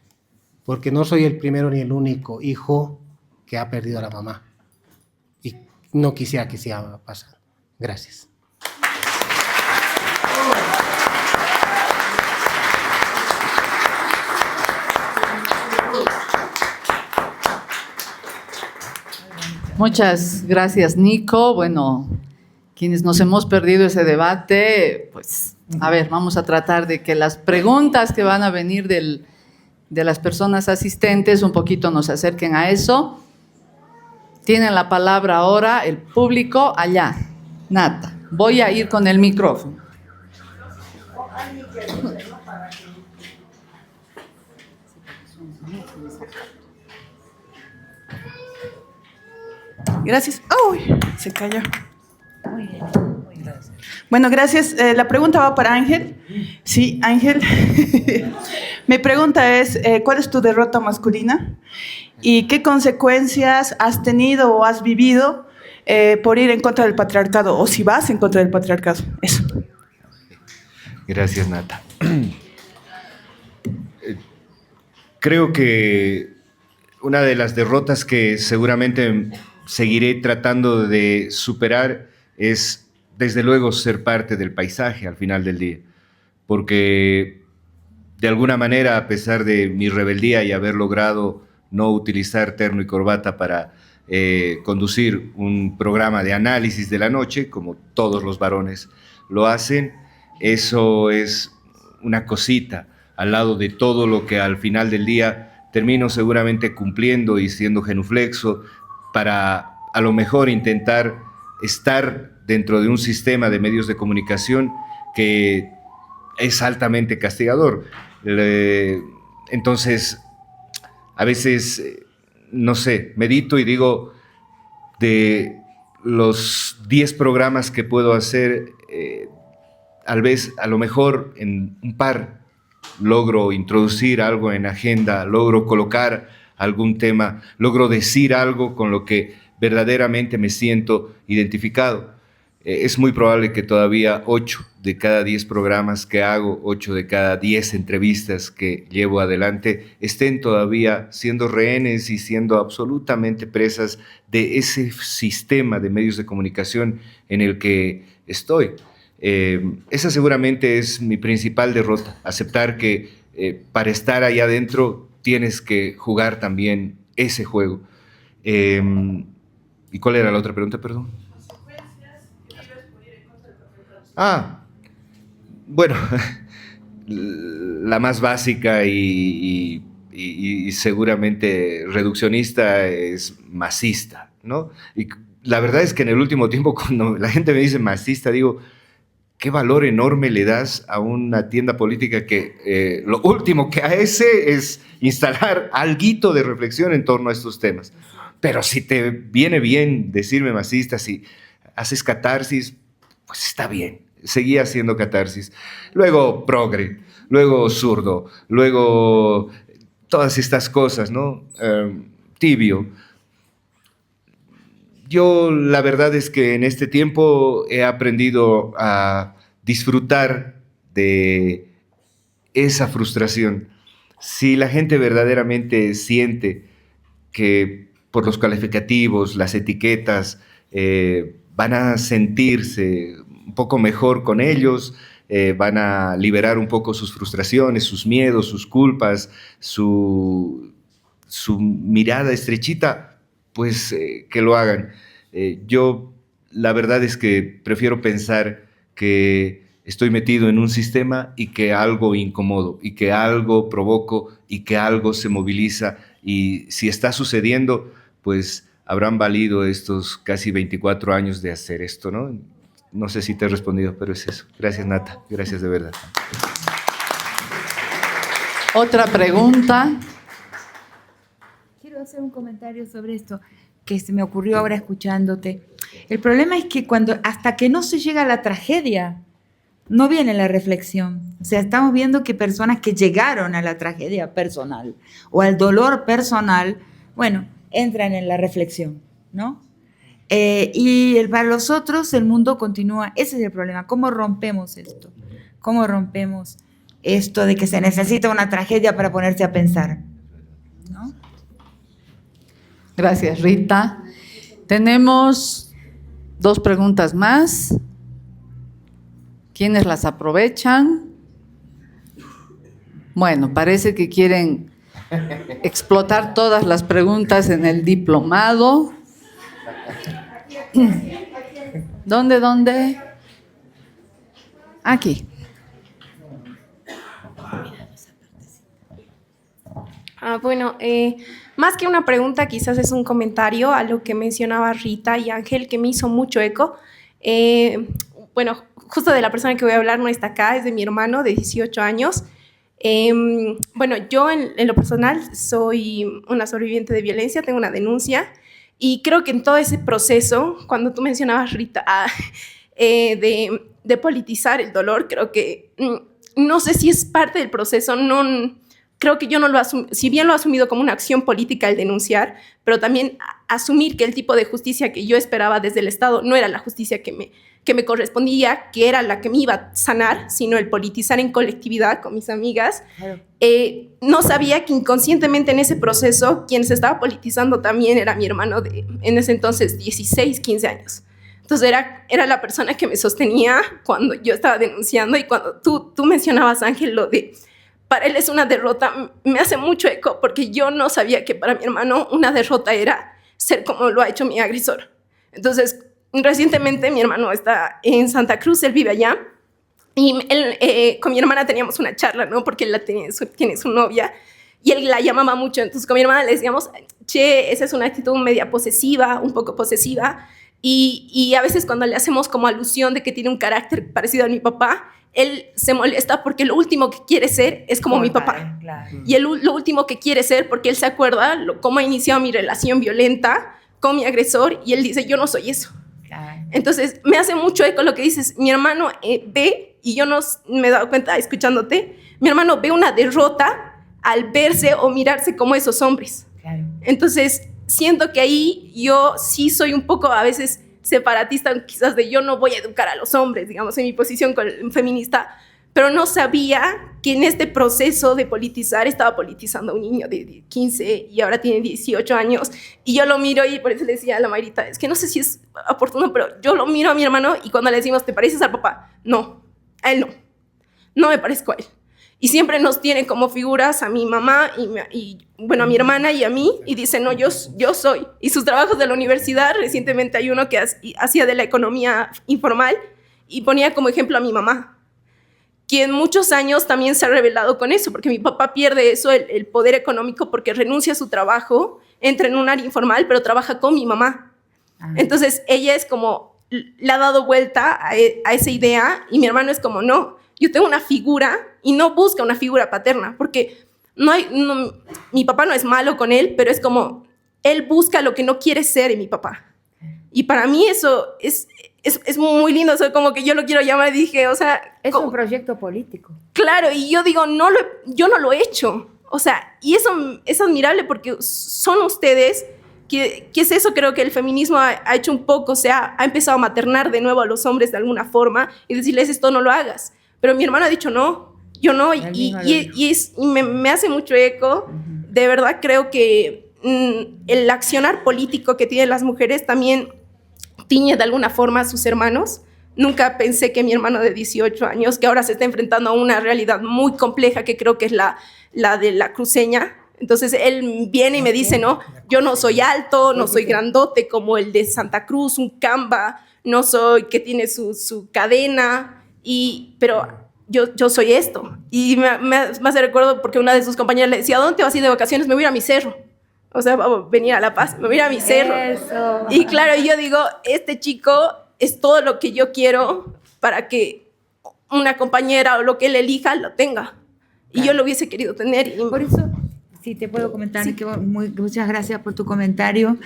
Porque no soy el primero ni el único hijo que ha perdido a la mamá. Y no quisiera que siga pasando. Gracias. Muchas gracias, Nico. Bueno, quienes nos hemos perdido ese debate, pues, a ver, vamos a tratar de que las preguntas que van a venir de las personas asistentes un poquito nos acerquen a eso. Tienen la palabra ahora el público allá. Nata, voy a ir con el micrófono. Gracias. ¡Uy! Se cayó. Bueno, gracias. La pregunta va para Ángel. Sí, Ángel. Mi pregunta es, ¿cuál es tu derrota masculina? ¿Y qué consecuencias has tenido o has vivido por ir en contra del patriarcado, o si vas en contra del patriarcado. Eso. Gracias, Nata. Creo que una de las derrotas que seguramente seguiré tratando de superar es, desde luego, ser parte del paisaje al final del día. Porque, de alguna manera, a pesar de mi rebeldía y haber logrado no utilizar terno y corbata para conducir un programa de análisis de la noche, como todos los varones lo hacen, eso es una cosita al lado de todo lo que al final del día termino seguramente cumpliendo y siendo genuflexo para a lo mejor intentar estar dentro de un sistema de medios de comunicación que es altamente castigador. Entonces, a veces, no sé, medito y digo, de los 10 programas que puedo hacer, a lo mejor en un par logro introducir algo en agenda, logro colocar algún tema, logro decir algo con lo que verdaderamente me siento identificado. Es muy probable que todavía 8 de cada 10 programas que hago, 8 de cada 10 entrevistas que llevo adelante, estén todavía siendo rehenes y siendo absolutamente presas de ese sistema de medios de comunicación en el que estoy. Esa seguramente es mi principal derrota, aceptar que para estar allá adentro tienes que jugar también ese juego. ¿Y cuál era la otra pregunta, perdón? Bueno, la más básica y seguramente reduccionista es masista, ¿no? Y la verdad es que en el último tiempo, cuando la gente me dice masista, digo, ¿qué valor enorme le das a una tienda política que lo último que hace es instalar alguito de reflexión en torno a estos temas? Pero si te viene bien decirme masista, si haces catarsis, pues está bien, seguí haciendo catarsis. Luego progre, luego zurdo, luego todas estas cosas, ¿no? Tibio. Yo la verdad es que en este tiempo he aprendido a disfrutar de esa frustración. Si la gente verdaderamente siente que por los calificativos, las etiquetas, van a sentirse un poco mejor con ellos, van a liberar un poco sus frustraciones, sus miedos, sus culpas, su mirada estrechita, pues que lo hagan. Yo la verdad es que prefiero pensar que estoy metido en un sistema y que algo incomodo, y que algo provoco, y que algo se moviliza, y si está sucediendo, pues habrán valido estos casi 24 años de hacer esto, ¿no? No sé si te he respondido, pero es eso. Gracias, Nata. Gracias de verdad. Otra pregunta. Quiero hacer un comentario sobre esto que se me ocurrió ahora escuchándote. El problema es que hasta que no se llega a la tragedia, no viene la reflexión. O sea, estamos viendo que personas que llegaron a la tragedia personal o al dolor personal, bueno, entran en la reflexión, ¿no? Y para los otros el mundo continúa. Ese es el problema. ¿Cómo rompemos esto? ¿Cómo rompemos esto de que se necesita una tragedia para ponerse a pensar? ¿No? Gracias, Rita. Tenemos 2 preguntas más. ¿Quiénes las aprovechan? Bueno, parece que quieren explotar todas las preguntas en el diplomado. ¿Dónde? Aquí. Bueno, más que una pregunta, quizás es un comentario a lo que mencionaba Rita y Ángel, que me hizo mucho eco. Bueno, justo de la persona que voy a hablar no está acá, es de mi hermano de 18 años. Bueno, yo en lo personal soy una sobreviviente de violencia, tengo una denuncia, y creo que en todo ese proceso, cuando tú mencionabas, Rita, de politizar el dolor, creo que no sé si es parte del proceso, no creo que yo no lo si bien lo he asumido como una acción política el denunciar, pero también asumir que el tipo de justicia que yo esperaba desde el Estado no era la justicia que me correspondía, que era la que me iba a sanar, sino el politizar en colectividad con mis amigas. Claro. No sabía que inconscientemente en ese proceso quien se estaba politizando también era mi hermano de, en ese entonces, 16, 15 años. Entonces era la persona que me sostenía cuando yo estaba denunciando, y cuando tú mencionabas, Ángel, lo de para él es una derrota, me hace mucho eco, porque yo no sabía que para mi hermano una derrota era ser como lo ha hecho mi agresor. Entonces, recientemente mi hermano está en Santa Cruz, él vive allá, y él, con mi hermana teníamos una charla, ¿no? Porque él tiene su novia, y él la llamaba mucho. Entonces con mi hermana le decíamos, che, esa es una actitud media posesiva, un poco posesiva, y a veces cuando le hacemos como alusión de que tiene un carácter parecido a mi papá, él se molesta porque lo último que quiere ser es como mi papá. Claro. Y lo último que quiere ser, porque él se acuerda cómo ha iniciado mi relación violenta con mi agresor, y él dice, yo no soy eso. Claro. Entonces, me hace mucho eco lo que dices. Mi hermano ve, y yo no me he dado cuenta escuchándote, mi hermano ve una derrota al verse o mirarse como esos hombres. Claro. Entonces, siento que ahí yo sí soy un poco a veces separatista, quizás de yo no voy a educar a los hombres, digamos, en mi posición feminista, pero no sabía que en este proceso de politizar estaba politizando a un niño de 15 y ahora tiene 18 años, y yo lo miro, y por eso le decía a la Mayrita, es que no sé si es oportuno, pero yo lo miro a mi hermano, y cuando le decimos, ¿te pareces al papá? No, a él no me parezco a él. Y siempre nos tiene como figuras a mi mamá y bueno, a mi hermana y a mí, y dice, no, yo soy. Y sus trabajos de la universidad, recientemente hay uno que hacía de la economía informal y ponía como ejemplo a mi mamá, quien muchos años también se ha revelado con eso, porque mi papá pierde eso, el poder económico, porque renuncia a su trabajo, entra en un área informal, pero trabaja con mi mamá. Entonces ella es como, le ha dado vuelta a esa idea, y mi hermano es como, no, yo tengo una figura, y no busca una figura paterna, porque mi papá no es malo con él, pero es como, él busca lo que no quiere ser en mi papá. Y para mí eso es muy lindo, o sea, como que yo lo quiero llamar, y dije, o sea... Es un proyecto político. Claro, y yo digo, yo no lo he hecho. O sea, y eso es admirable, porque son ustedes, que es eso, creo que el feminismo ha hecho un poco, o sea, ha empezado a maternar de nuevo a los hombres de alguna forma, y decirles, esto no lo hagas. Pero mi hermano ha dicho, no, yo no, y me hace mucho eco. De verdad creo que el accionar político que tienen las mujeres también tiñe de alguna forma a sus hermanos. Nunca pensé que mi hermano de 18 años, que ahora se está enfrentando a una realidad muy compleja, que creo que es la de la cruceña. Entonces él viene y me dice, no, yo no soy alto, no soy grandote como el de Santa Cruz, un camba, no soy que tiene su cadena, pero yo soy esto. Y me hace recuerdo porque una de sus compañeras le decía, ¿a dónde te vas a ir de vacaciones? Me voy a ir a mi cerro. O sea, vamos a venir a La Paz, me voy a ir a mi cerro. Eso. Y claro, yo digo, este chico es todo lo que yo quiero para que una compañera o lo que él elija lo tenga. Y yo lo hubiese querido tener. Por eso, si te puedo comentar, sí. Muchas gracias por tu comentario.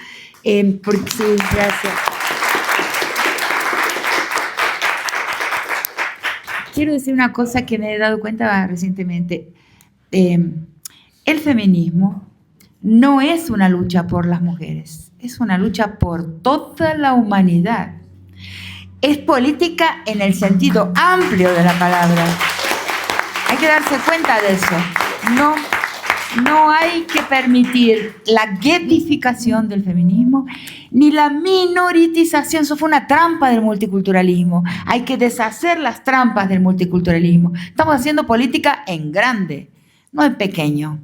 Sí, gracias. Quiero decir una cosa que me he dado cuenta recientemente. El feminismo no es una lucha por las mujeres, es una lucha por toda la humanidad. Es política en el sentido amplio de la palabra. Hay que darse cuenta de eso. No hay que permitir la getificación del feminismo ni la minoritización. Eso fue una trampa del multiculturalismo. Hay que deshacer las trampas del multiculturalismo. Estamos haciendo política en grande, no en pequeño.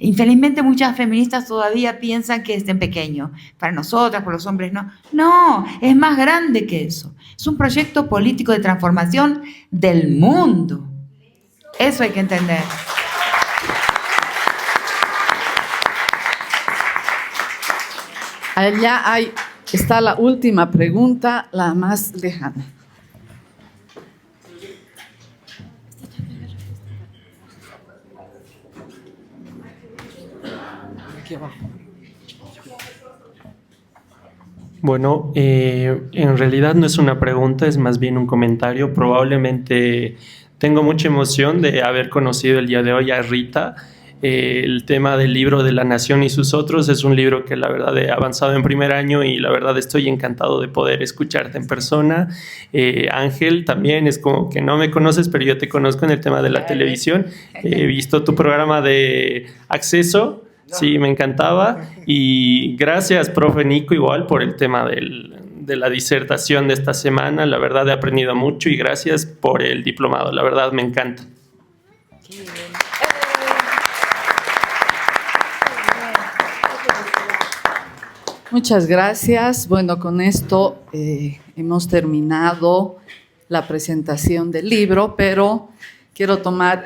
Infelizmente muchas feministas todavía piensan que es en pequeño. Para nosotras, por los hombres, no. No, es más grande que eso. Es un proyecto político de transformación del mundo. Eso hay que entender. Allá está la última pregunta, la más lejana. Bueno, en realidad no es una pregunta, es más bien un comentario. Probablemente tengo mucha emoción de haber conocido el día de hoy a Rita El tema del libro de La Nación y sus otros es un libro que la verdad he avanzado en primer año y la verdad estoy encantado de poder escucharte en persona. Ángel, también es como que no me conoces, pero yo te conozco en el tema de la televisión. He visto tu programa de Acceso, sí, me encantaba. Y gracias, profe Nico, igual por el tema de la disertación de esta semana. La verdad he aprendido mucho y gracias por el diplomado, la verdad me encanta. Muchas gracias. Bueno, con esto hemos terminado la presentación del libro, pero quiero tomar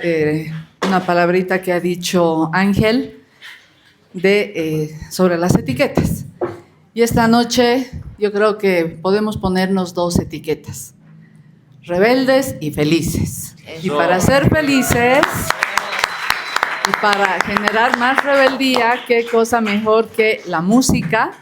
una palabrita que ha dicho Ángel sobre las etiquetas. Y esta noche yo creo que podemos ponernos 2 etiquetas: rebeldes y felices. Y para ser felices y para generar más rebeldía, qué cosa mejor que la música